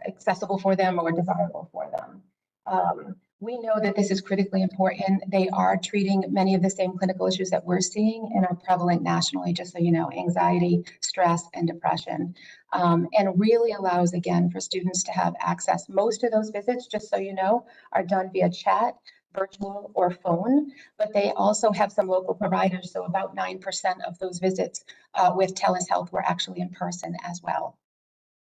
accessible for them or desirable for them. We know that this is critically important. They are treating many of the same clinical issues that we're seeing and are prevalent nationally, just so you know, anxiety, stress, and depression. And really allows, again, for students to have access. Most of those visits, just so you know, are done via chat, virtual, or phone, but they also have some local providers. So about 9% of those visits with TELUS Health were actually in person as well.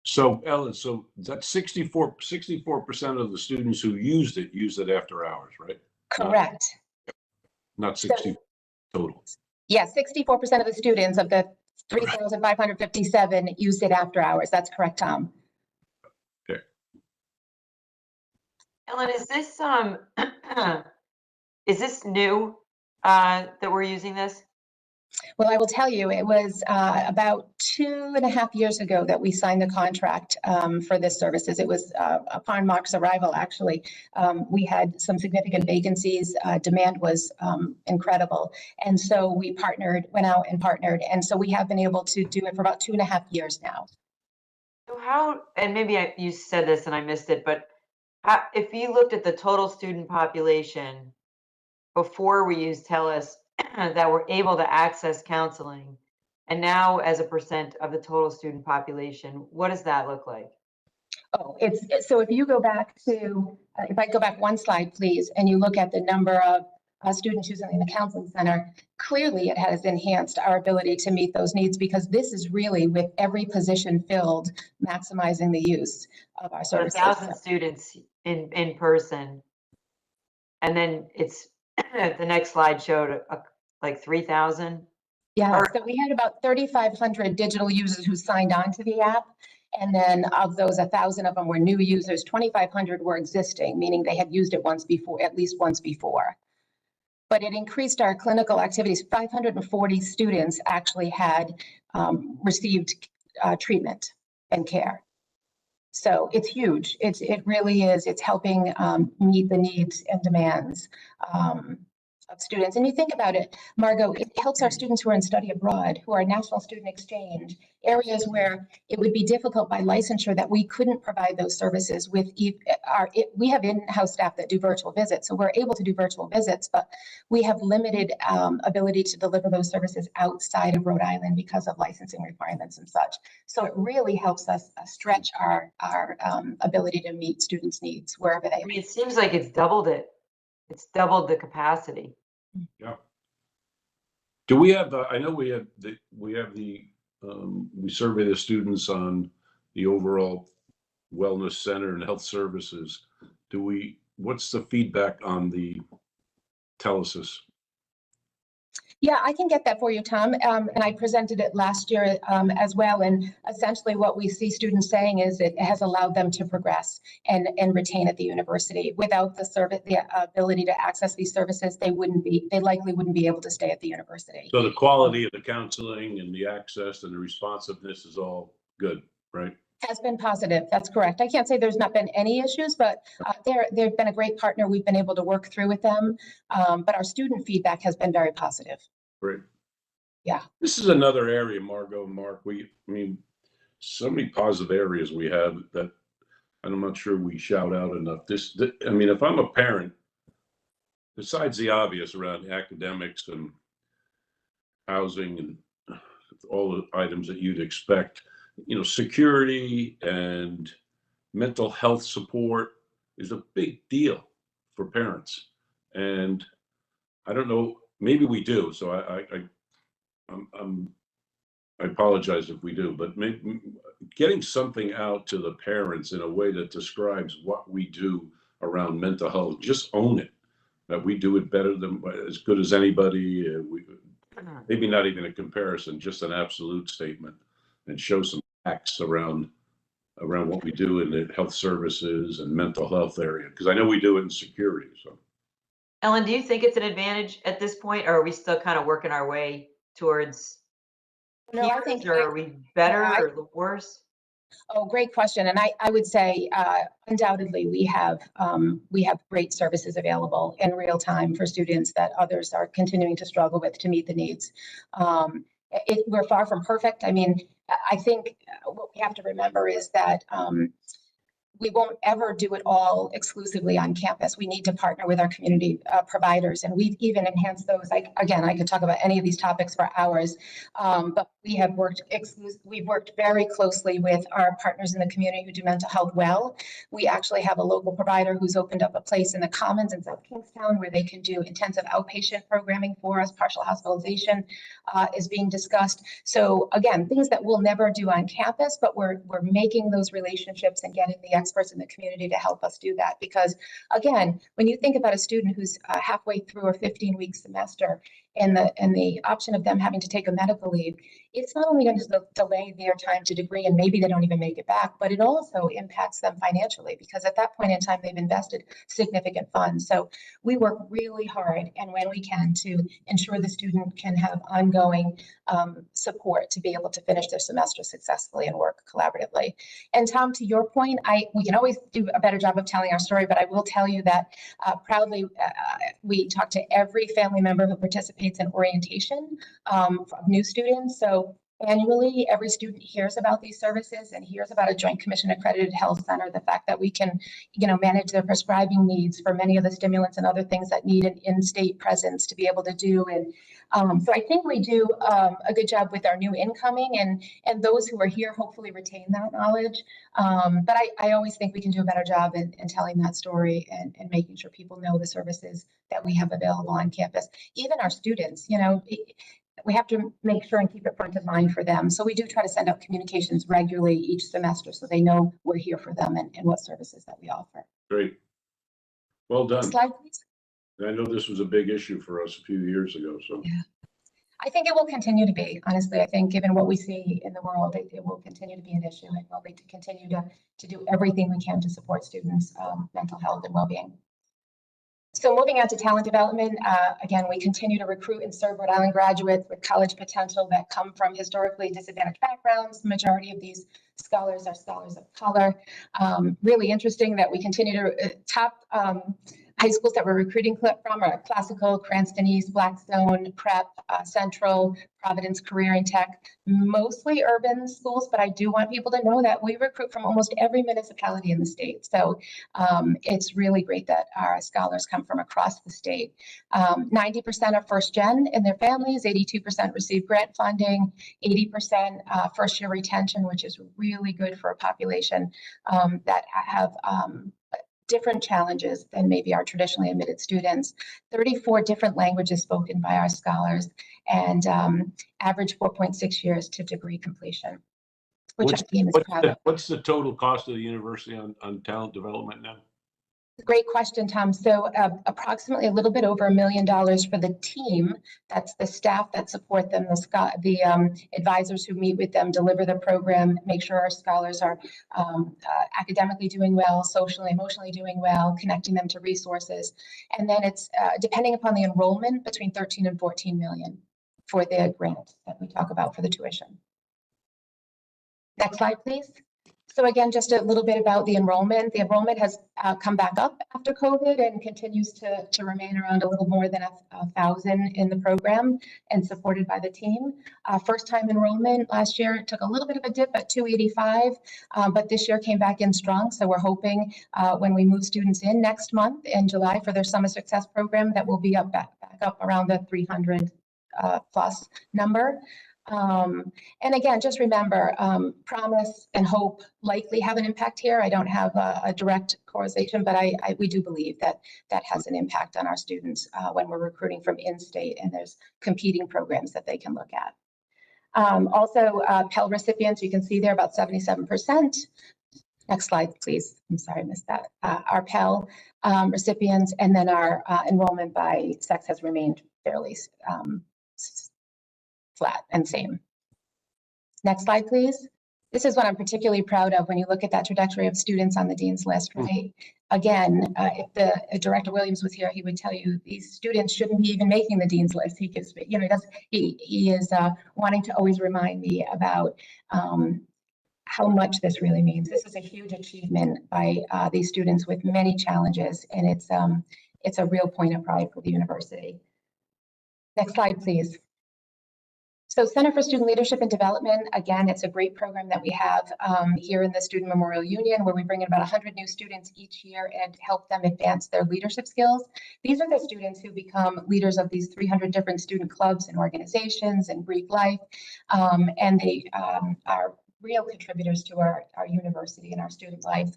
So Ellen, so that's 64% of the students who used it after hours, right? Correct. Not 60 total. Yeah, 64% of the students of the 3,557 used it after hours. That's correct, Tom. Okay. Ellen, is this new that we're using this? Well, I will tell you, it was about 2.5 years ago that we signed the contract for this services. It was upon Mark's arrival, actually. We had some significant vacancies. Demand was incredible. And so we went out and partnered. And so we have been able to do it for about 2.5 years now. So how, and maybe you said this and I missed it, but if you looked at the total student population before we used TELUS that were able to access counseling, and now as a percent of the total student population, what does that look like? Oh, so if you go back to, if I go back one slide, please, and you look at the number of students using the counseling center, clearly it has enhanced our ability to meet those needs, because this is really, with every position filled, maximizing the use of our services. 1,000 students in person. And then it's, the next slide showed like 3,000. Yeah, so we had about 3,500 digital users who signed on to the app. And then of those, 1,000 of them were new users, 2,500 were existing, meaning they had used it once before, at least once before. But it increased our clinical activities. 540 students actually had received treatment and care. So it's huge. It really is. It's helping meet the needs and demands. of students. And you think about it, Margot, it helps our students who are in study abroad, who are national student exchange, areas where it would be difficult by licensure that we couldn't provide those services with we have in-house staff that do virtual visits. So we're able to do virtual visits, but we have limited ability to deliver those services outside of Rhode Island because of licensing requirements and such. So it really helps us stretch our ability to meet students' needs wherever they I mean, it seems like it's doubled it. It's doubled the capacity. Yeah. Do we have, I know we survey the students on the overall wellness center and health services. What's the feedback on the telesis? Yeah, I can get that for you, Tom. And I presented it last year as well. And essentially what we see students saying is it has allowed them to progress and retain at the university. Without the ability to access these services, they likely wouldn't be able to stay at the university. So the quality of the counseling and the access and the responsiveness is all good, right? Has been positive. That's correct. I can't say there's not been any issues, but they've been a great partner. We've been able to work through with them. But our student feedback has been very positive. Great. Yeah. This is another area, Margot and Mark. So many positive areas we have that I'm not sure we shout out enough. If I'm a parent, besides the obvious around academics and housing and all the items that you'd expect, security and mental health support is a big deal for parents. And I don't know, maybe we do. So I apologize if we do, but getting something out to the parents in a way that describes what we do around mental health, just own it, that we do it better than, as good as anybody. Maybe not even a comparison, just an absolute statement, and show some facts around what we do in the health services and mental health area, because I know we do it in security. So, Ellen, do you think it's an advantage at this point, or are we still kind of working our way towards? No, I think, or are we better or worse? Oh, great question. And I would say undoubtedly we have great services available in real time for students that others are continuing to struggle with to meet the needs. We're far from perfect. I mean, I think what we have to remember is that we won't ever do it all exclusively on campus. We need to partner with our community providers, and we've even enhanced those. Again, I could talk about any of these topics for hours, but we've worked very closely with our partners in the community who do mental health well. We actually have a local provider who's opened up a place in the Commons in South Kingstown where they can do intensive outpatient programming for us. Partial hospitalization is being discussed. So again, things that we'll never do on campus, but we're making those relationships and getting the experts in the community to help us do that. Because again, when you think about a student who's halfway through a 15-week semester and the option of them having to take a medical leave, it's not only going to delay their time to degree and maybe they don't even make it back, but it also impacts them financially because at that point in time, they've invested significant funds. So we work really hard and when we can to ensure the student can have ongoing support to be able to finish their semester successfully and work collaboratively. And Tom, to your point, we can always do a better job of telling our story, but I will tell you that proudly we talk to every family member who participates in orientation from new students. So annually, every student hears about these services and hears about a Joint Commission accredited health center, the fact that we can, manage their prescribing needs for many of the stimulants and other things that need an in-state presence to be able to do. And so I think we do a good job with our new incoming and those who are here hopefully retain that knowledge. But I always think we can do a better job in telling that story and making sure people know the services that we have available on campus. Even our students, we have to make sure and keep it front of mind for them. So we do try to send out communications regularly each semester so they know we're here for them and what services that we offer. Great. Well done. Slide, please. I know this was a big issue for us a few years ago. So yeah. I think it will continue to be, honestly. I think given what we see in the world, it will continue to be an issue and we'll need to continue to do everything we can to support students' mental health and well-being. So moving on to talent development, again, we continue to recruit and serve Rhode Island graduates with college potential that come from historically disadvantaged backgrounds. The majority of these scholars are scholars of color. Really interesting that we continue to top high schools that we're recruiting from are Classical, Cranston East, Blackstone, Prep, Central, Providence Career and Tech, mostly urban schools, but I do want people to know that we recruit from almost every municipality in the state. So it's really great that our scholars come from across the state. 90% are first gen in their families, 82% receive grant funding, 80% first year retention, which is really good for a population that have different challenges than maybe our traditionally admitted students. 34 different languages spoken by our scholars, and average 4.6 years to degree completion, which our team is proud of. What's the total cost of the university on talent development now? Great question, Tom. So approximately a little bit over $1 million for the team. That's the staff that support them, the advisors who meet with them, deliver the program, make sure our scholars are academically doing well, socially, emotionally doing well, connecting them to resources. And then it's depending upon the enrollment, between 13 and 14 million for the grant that we talk about for the tuition. Next slide, please. So again, just a little bit about the enrollment. The enrollment has come back up after COVID and continues to remain around a little more than 1,000 in the program and supported by the team. First time enrollment last year, it took a little bit of a dip at 285, but this year came back in strong. So we're hoping when we move students in next month in July for their Summer Success program, that will be back up around the 300 plus number. And again, just remember, promise and hope likely have an impact here. I don't have a direct correlation, but we do believe that that has an impact on our students when we're recruiting from in-state, and there's competing programs that they can look at. Also, Pell recipients, you can see there about 77%. Next slide, please. I'm sorry, I missed that. Our Pell recipients, and then our enrollment by sex has remained fairly flat and same. Next slide, please. This is what I'm particularly proud of when you look at that trajectory of students on the Dean's List, right? Again, if Director Williams was here, he would tell you these students shouldn't be even making the Dean's List. He gives, you know, he is wanting to always remind me about how much this really means. This is a huge achievement by these students with many challenges, and it's a real point of pride for the university. Next slide, please. So Center for Student Leadership and Development, again, it's a great program that we have here in the Student Memorial Union, where we bring in about 100 new students each year and help them advance their leadership skills. These are the students who become leaders of these 300 different student clubs and organizations and Greek life, and they are real contributors to our university and our student life.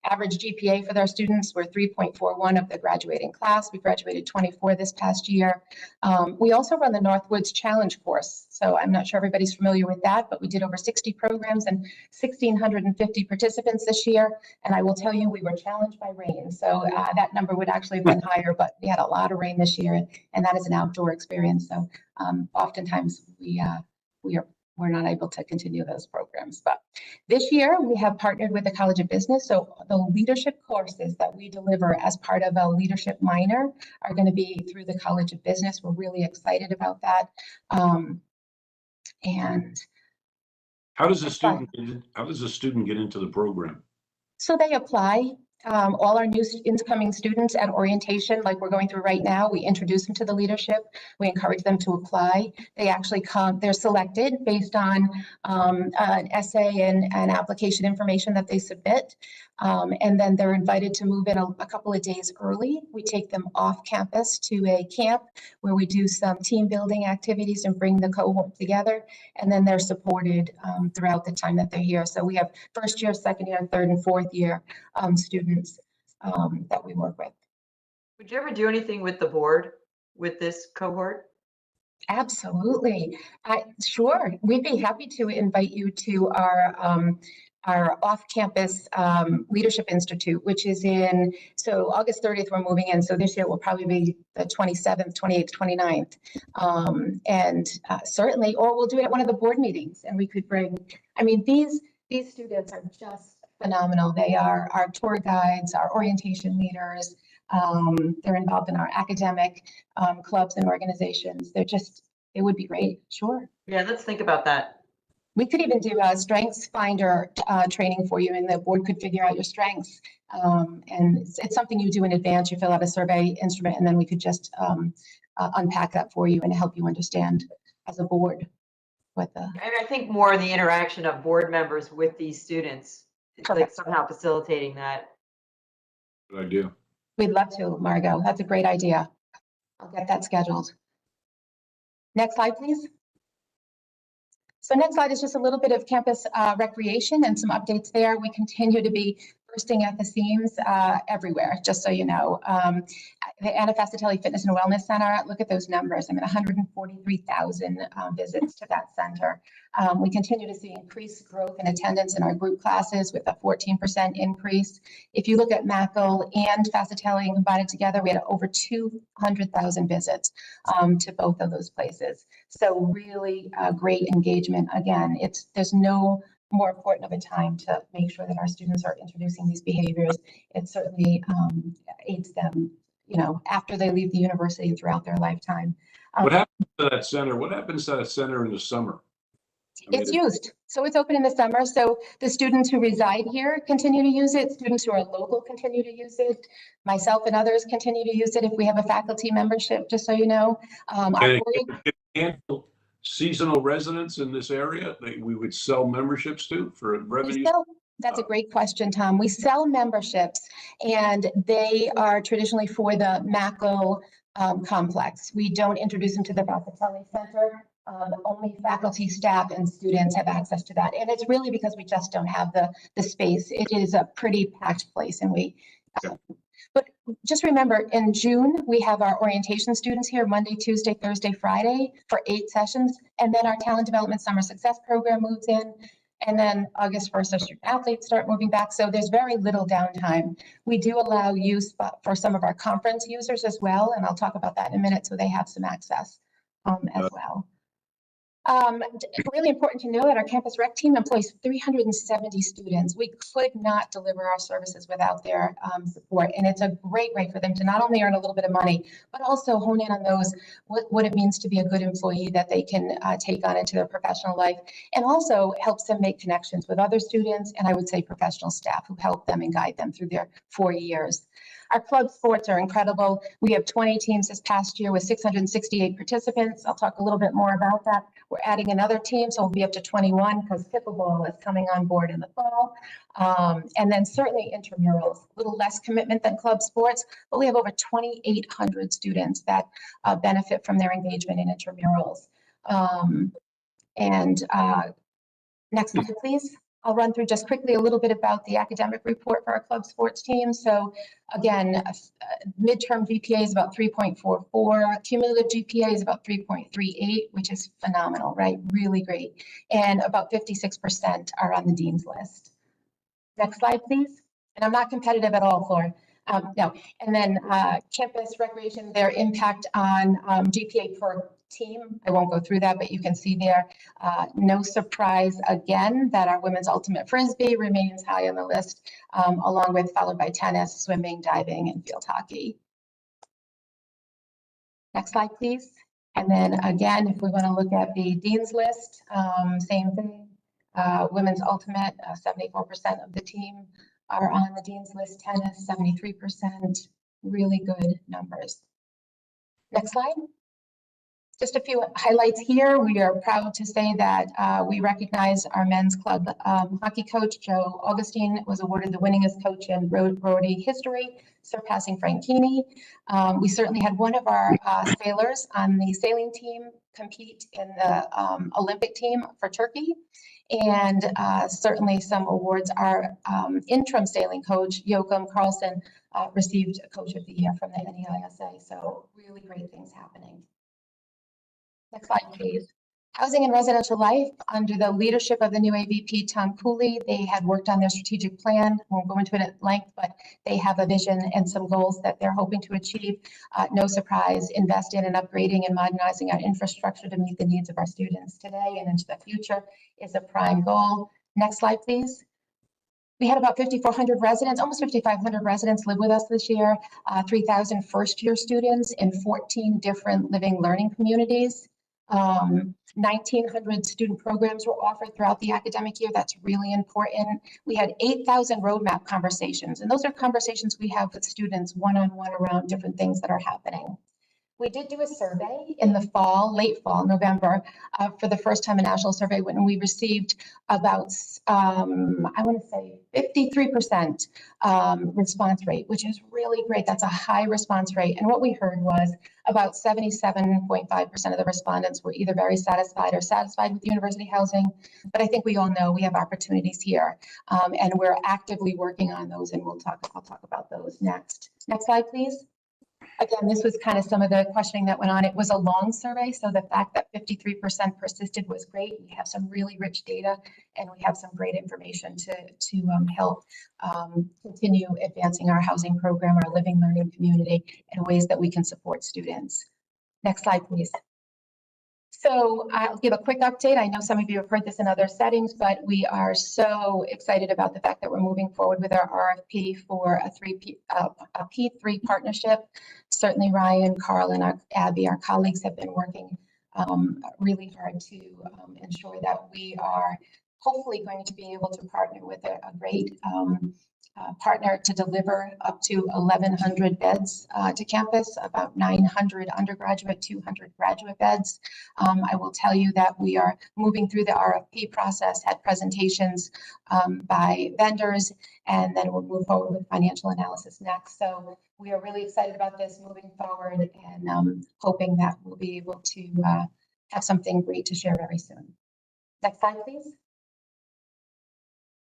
Average GPA for their students were 3.41 of the graduating class. We graduated 24 this past year. We also run the Northwoods Challenge course. So I'm not sure everybody's familiar with that, but we did over 60 programs and 1,650 participants this year. And I will tell you, we were challenged by rain. So that number would actually have been higher, but we had a lot of rain this year, and that is an outdoor experience. So oftentimes we're not able to continue those programs. But this year we have partnered with the College of Business. So the leadership courses that we deliver as part of a leadership minor are going to be through the College of Business. We're really excited about that. And how does a student get into the program? So they apply. All our new incoming students at orientation, like we're going through right now, we introduce them to the leadership. We encourage them to apply. They actually come, they're selected based on an essay and application information that they submit. And then they're invited to move in a couple of days early. We take them off campus to a camp where we do some team building activities and bring the cohort together. And then they're supported throughout the time that they're here. So we have first year, second year, third and fourth year students that we work with. Would you ever do anything with the board with this cohort? Absolutely. Sure. We'd be happy to invite you to our off-campus Leadership Institute, which is so August 30th, we're moving in. So this year will probably be the 27th, 28th, 29th. And certainly, or we'll do it at one of the board meetings, and we could bring, I mean, these students are just phenomenal. They are our tour guides, our orientation leaders. They're involved in our academic clubs and organizations. It would be great. Sure. Yeah, let's think about that. We could even do a strengths finder training for you, and the board could figure out your strengths. And it's something you do in advance. You fill out a survey instrument, and then we could just unpack that for you and help you understand as a board what the. And I think more the interaction of board members with these students, it's like Correct. somehow facilitating that. Good idea. We'd love to, Margot. That's a great idea. I'll get that scheduled. Next slide, please. So next slide is just a little bit of campus recreation and some updates there. We continue to be bursting at the seams everywhere, just so you know. The Anna Fascitelli Fitness and Wellness Center, look at those numbers. I mean, 143,000 visits to that center. We continue to see increased growth in attendance in our group classes with a 14% increase. If you look at Mackle and Fascitelli combined together, we had over 200,000 visits to both of those places. So really great engagement. Again, there's no more important of a time to make sure that our students are introducing these behaviors. It certainly aids them, you know, after they leave the university and throughout their lifetime. What happens to that center? What happens to that center in the summer? It's used. So it's open in the summer. So the students who reside here continue to use it. Students who are local continue to use it. Myself and others continue to use it if we have a faculty membership, just so you know. Can it handle seasonal residents in this area that we would sell memberships to for revenue? That's a great question, Tom. We sell memberships, and they are traditionally for the Mackle complex. We don't introduce them to the Fascitelli Center. Only faculty, staff, and students have access to that. And it's really because we just don't have the space. It is a pretty packed place, and we but just remember, in June, we have our orientation students here Monday, Tuesday, Thursday, Friday for 8 sessions. And then our talent development summer success program moves in. And then August 1st, our student athletes start moving back. So there's very little downtime. We do allow use for some of our conference users as well. And I'll talk about that in a minute. So they have some access as well. Really important to know that our campus rec team employs 370 students. We could not deliver our services without their support. And it's a great way for them to not only earn a little bit of money, but also hone in on those, what it means to be a good employee that they can take on into their professional life, and also helps them make connections with other students. And I would say professional staff who help them and guide them through their 4 years. Our club sports are incredible. We have 20 teams this past year with 668 participants. I'll talk a little bit more about that. We're adding another team, so we'll be up to 21 because pickleball is coming on board in the fall. And then certainly intramurals, a little less commitment than club sports, but we have over 2,800 students that benefit from their engagement in intramurals. Next slide, please. I'll run through just quickly a little bit about the academic report for our club sports team. So again, midterm GPA is about 3.44. Cumulative GPA is about 3.38, which is phenomenal, right? Really great. And about 56% are on the dean's list. Next slide, please. And I'm not competitive at all, Flora. No. And then campus recreation, their impact on GPA per team. I won't go through that, but you can see there. No surprise again that our women's ultimate frisbee remains high on the list, along with followed by tennis, swimming, diving, and field hockey. Next slide, please. And then again, if we want to look at the dean's list, same thing. Women's ultimate, 74% of the team are on the dean's list. Tennis, 73%. Really good numbers. Next slide. Just a few highlights here. We are proud to say that we recognize our men's club hockey coach, Joe Augustine, was awarded the winningest coach in Rotary history, surpassing Frank Keeney. We certainly had one of our sailors on the sailing team compete in the Olympic team for Turkey. And certainly some awards. Our interim sailing coach, Joachim Carlson, received Coach of the Year from the NEISA. So really great things happening. Next slide, please. Housing and residential life, under the leadership of the new AVP, Tom Cooley, they had worked on their strategic plan. Won't go into it at length, but they have a vision and some goals that they're hoping to achieve. No surprise, invest in and upgrading and modernizing our infrastructure to meet the needs of our students today and into the future is a prime goal. Next slide, please. We had about 5,400 residents, almost 5,500 residents live with us this year, 3,000 first-year students in 14 different living learning communities. 1,900 student programs were offered throughout the academic year. That's really important. We had 8,000 roadmap conversations, and those are conversations we have with students one-on-one around different things that are happening. We did do a survey in the fall, late fall, November, for the first time a national survey, when we received about, I want to say 53% response rate, which is really great. That's a high response rate. And what we heard was about 77.5% of the respondents were either very satisfied or satisfied with university housing. But I think we all know we have opportunities here, and we're actively working on those, and I'll talk about those next. Next slide, please. Again, this was kind of some of the questioning that went on. It was a long survey, so the fact that 53% persisted was great. We have some really rich data, and we have some great information to help continue advancing our housing program, our living learning community, in ways that we can support students. Next slide, please. So I'll give a quick update. I know some of you have heard this in other settings, but we are so excited about the fact that we're moving forward with our RFP for a P3 partnership. Certainly Ryan, Carl, and Abby, our colleagues, have been working really hard to ensure that we are hopefully going to be able to partner with a great partner to deliver up to 1,100 beds to campus, about 900 undergraduate, 200 graduate beds. I will tell you that we are moving through the RFP process, had presentations by vendors, and then we'll move forward with financial analysis next. So we are really excited about this moving forward, and hoping that we'll be able to have something great to share very soon. Next slide, please.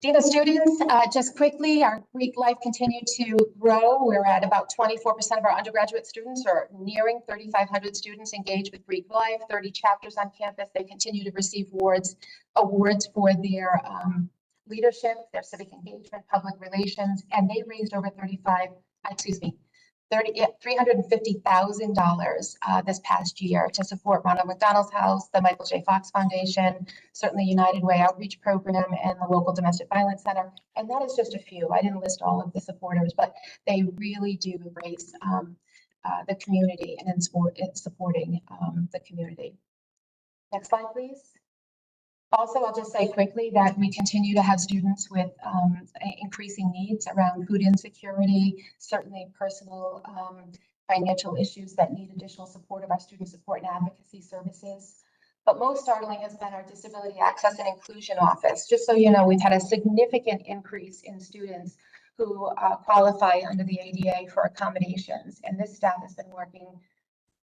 Dean of Students, just quickly, our Greek life continued to grow. We're at about 24% of our undergraduate students, or nearing 3,500 students engaged with Greek life, 30 chapters on campus. They continue to receive awards for their leadership, their civic engagement, public relations, and they raised over $350,000 this past year to support Ronald McDonald's House, the Michael J. Fox Foundation, certainly United Way Outreach Program, and the local Domestic Violence Center. And that is just a few. I didn't list all of the supporters, but they really do embrace the community and in supporting the community. Next slide, please. Also, I'll just say quickly that we continue to have students with increasing needs around food insecurity, certainly personal financial issues that need additional support of our student support and advocacy services. But most startling has been our Disability Access and Inclusion Office. Just so you know, we've had a significant increase in students who qualify under the ADA for accommodations, and this staff has been working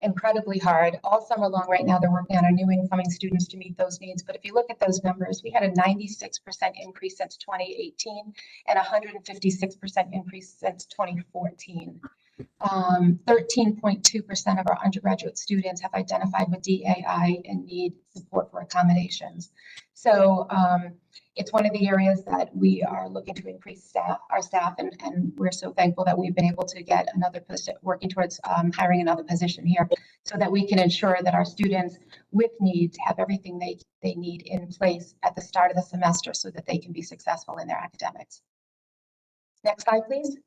incredibly hard all summer long. Right now, they're working on our new incoming students to meet those needs. But if you look at those numbers, we had a 96% increase since 2018 and 156% increase since 2014. 13.2% of our undergraduate students have identified with DAI and need support for accommodations. So it's one of the areas that we are looking to increase our staff, and we're so thankful that we've been able to get another position, working towards hiring another position here, so that we can ensure that our students with needs have everything they need in place at the start of the semester so that they can be successful in their academics. Next slide, please.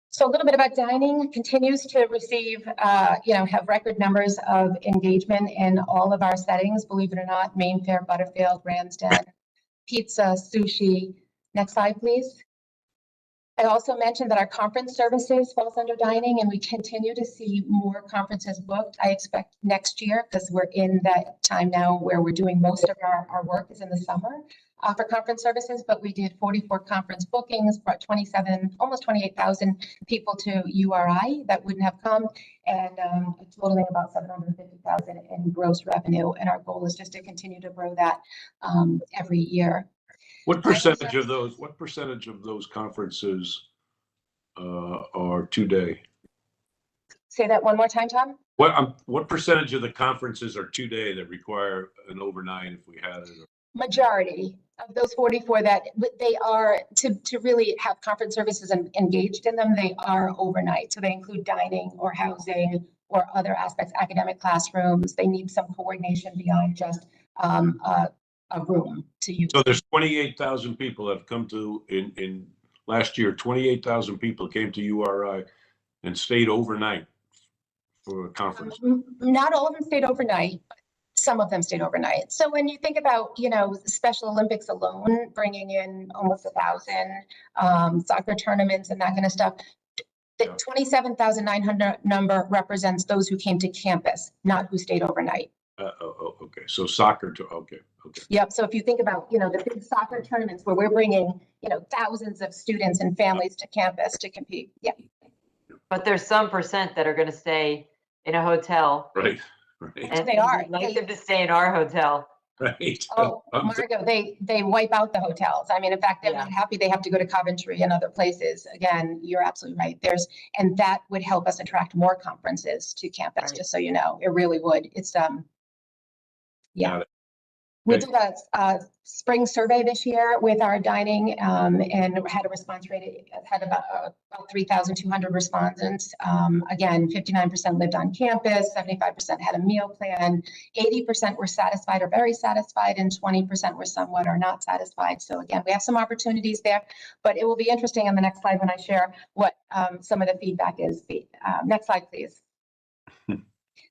So a little bit about dining. Continues to receive, have record numbers of engagement in all of our settings, believe it or not. Main Fair, Butterfield, Ramsden, pizza, sushi. Next slide, please. I also mentioned that our conference services falls under dining, and we continue to see more conferences booked. I expect next year, because we're in that time now where we're doing most of our work is in the summer for conference services, but we did 44 conference bookings, brought almost 28,000 people to URI that wouldn't have come, and totaling about 750,000 in gross revenue. And our goal is just to continue to grow that every year. What percentage of those conferences are 2-day? Say that one more time, Tom. What percentage of the conferences are 2-day that require an overnight if we had it? Majority of those 44 that they are to really have conference services engaged in them, they are overnight. So they include dining or housing or other aspects, academic classrooms. They need some coordination beyond just a room to use. So there's 28,000 people that have come to in last year. 28,000 people came to URI and stayed overnight for a conference? Not all of them stayed overnight. Some of them stayed overnight. So when you think about, Special Olympics alone, bringing in almost 1,000 soccer tournaments and that kind of stuff, the Yeah. 27,900 number represents those who came to campus, not who stayed overnight. Okay. So soccer to, okay. Yep. So if you think about, the big soccer tournaments where we're bringing, thousands of students and families to campus to compete. Yeah. But there's some percent that are going to stay in a hotel. Right. And They are. we'd like them to stay in our hotel. Right. Oh, Margot, they wipe out the hotels. I mean, in fact, they're Yeah. not happy. They have to go to Coventry and other places. Again, you're absolutely right. And that would help us attract more conferences to campus, Right. just so you know. It really would. It's, yeah. Got it. We Okay. did a spring survey this year with our dining and had a response rate, had about 3,200 respondents. Again, 59% lived on campus, 75% had a meal plan, 80% were satisfied or very satisfied, and 20% were somewhat or not satisfied. So again, we have some opportunities there, but it will be interesting on the next slide when I share what some of the feedback is. Next slide, please.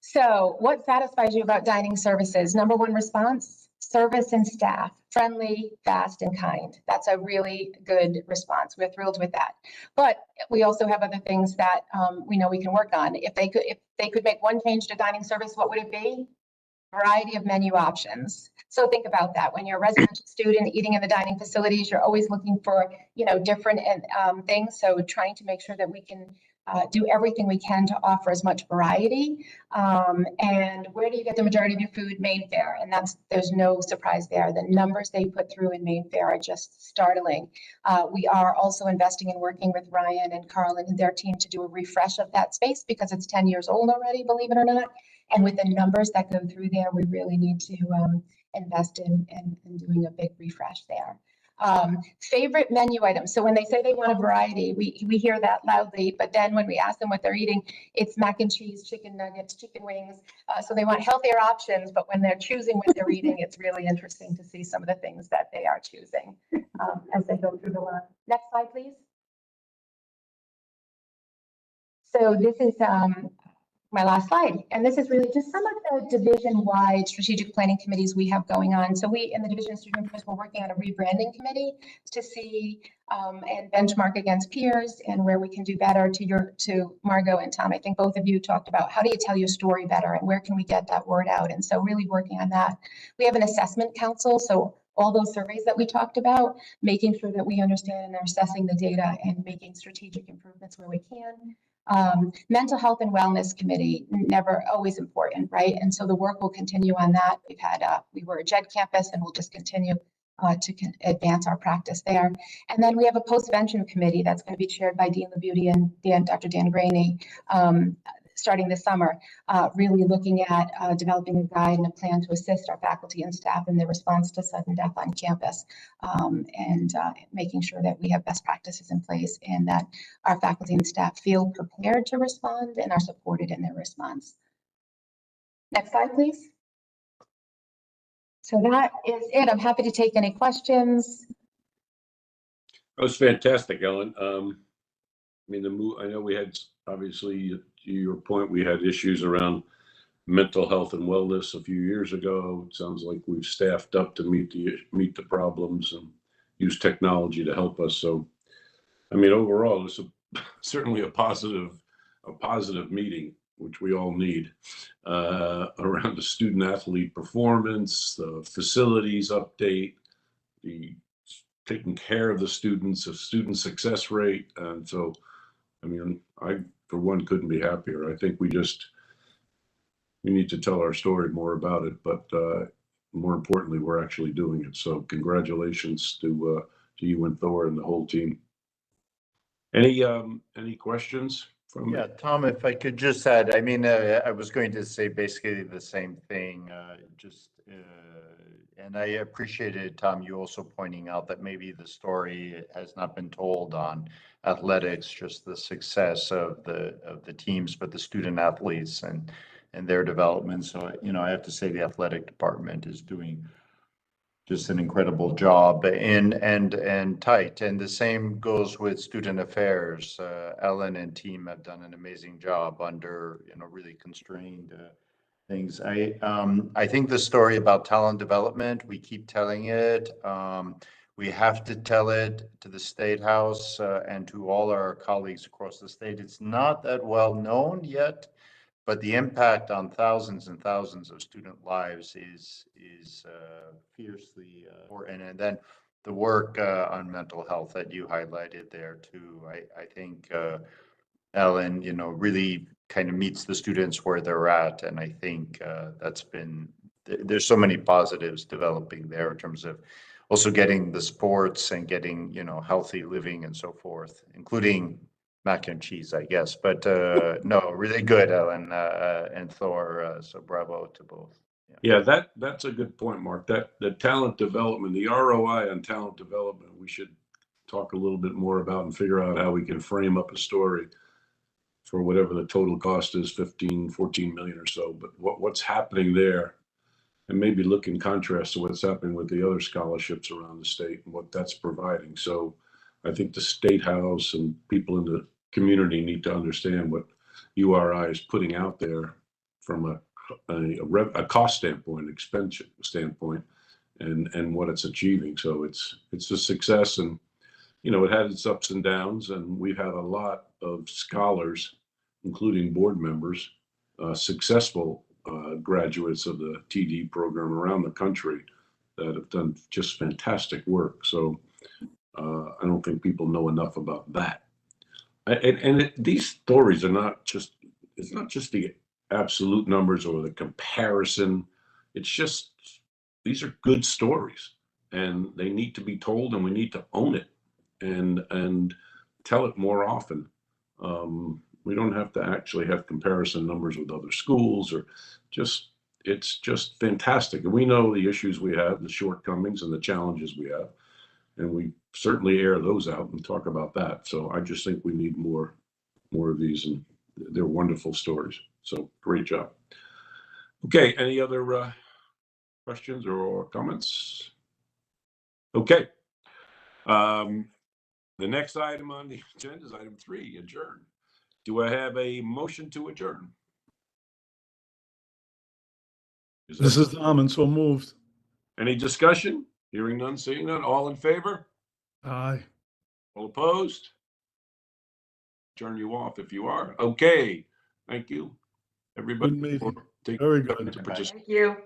So what satisfies you about dining services? Number one response, service and staff, friendly, fast, and kind. That's a really good response. We're thrilled with that. But we also have other things that we know we can work on. If they could make one change to dining service, what would it be? Variety of menu options. So think about that. When you're a residential student eating in the dining facilities, you're always looking for, different things. So trying to make sure that we can do everything we can to offer as much variety. And where do you get the majority of your food? Main fare. And there's no surprise there. The numbers they put through in main fare are just startling. We are also investing in working with Ryan and Carl and their team to do a refresh of that space because it's 10 years old already, believe it or not. And with the numbers that go through there, we really need to invest in doing a big refresh there. Favorite menu items. So when they say they want a variety, we hear that loudly, but then when we ask them what they're eating, it's mac and cheese, chicken nuggets, chicken wings. So they want healthier options, but when they're choosing what they're eating, it's really interesting to see some of the things that they are choosing as they go through the line. Next slide, please. So this is my last slide. And this is really just some of the division-wide strategic planning committees we have going on. So we in the Division of Student Affairs, we're working on a rebranding committee to see and benchmark against peers and where we can do better. To Margot and Tom, I think both of you talked about how do you tell your story better and where can we get that word out? And so really working on that. We have an assessment council. So all those surveys that we talked about, making sure that we understand and are assessing the data and making strategic improvements where we can. Mental health and wellness committee, always important, right? And so the work will continue on that. We were a JED campus and we'll just continue to advance our practice there. And then we have a post-vention committee that's going to be chaired by Dean LaBeauty and Dr. Dan Graney starting this summer, really looking at developing a guide and a plan to assist our faculty and staff in their response to sudden death on campus, and making sure that we have best practices in place and that our faculty and staff feel prepared to respond and are supported in their response. Next slide, please. So that is it. I'm happy to take any questions. That was fantastic, Ellen. I know we had, obviously, to your point, we had issues around mental health and wellness a few years ago. It sounds like we've staffed up to meet the problems and use technology to help us. So, overall, it's certainly a positive meeting, which we all need, around the student athlete performance, the facilities update, the taking care of the students, of student success rate. And so, I, for one, couldn't be happier. I think we need to tell our story more about it, but more importantly, we're actually doing it. So congratulations to you and Thor and the whole team. Any questions from? Yeah, Tom, if I could just add, I was going to say basically the same thing, and I appreciated, Tom, you also pointing out that maybe the story has not been told on athletics, just the success of the teams, but the student athletes and their development. So, I have to say the athletic department is doing just an incredible job and tight. And the same goes with student affairs. Ellen and team have done an amazing job under, really constrained things. I think the story about talent development, we keep telling it. We have to tell it to the State House and to all our colleagues across the state. It's not that well known yet, but the impact on thousands and thousands of student lives is fiercely important. And then the work on mental health that you highlighted there too. I think Ellen, really kind of meets the students where they're at, and I think that's been there's so many positives developing there in terms of also getting the sports and getting healthy living and so forth, including mac and cheese, I guess. But no, really good, Ellen and Thor. So bravo to both. Yeah, that's a good point, Mark. That the talent development, the ROI on talent development, we should talk a little bit more about and figure out how we can frame up a story for whatever the total cost is, 15, 14 million or so. But what's happening there, and maybe look in contrast to what's happening with the other scholarships around the state and what that's providing. So I think the State House and people in the community need to understand what URI is putting out there from a cost standpoint, expense standpoint, and what it's achieving. So it's a success, and it had its ups and downs, and we've had a lot of scholars, including board members, successful graduates of the TD program around the country that have done just fantastic work. So I don't think people know enough about that. These stories are it's not just the absolute numbers or the comparison. It's just, these are good stories, and they need to be told, and we need to own it and tell it more often. We don't have to actually have comparison numbers with other schools, or it's just fantastic. And we know the issues we have, the shortcomings and the challenges we have, and we certainly air those out and talk about that. So I just think we need more of these, and they're wonderful stories. So great job. Okay, any other questions or comments? Okay. The next item on the agenda is item 3, adjourn. Do I have a motion to adjourn? This is Tom, and so moved. Any discussion? Hearing none, seeing none. All in favor? Aye. All opposed? Turn you off if you are. Okay. Thank you, everybody. Good meeting. for taking Very the time good. to participate. Thank you.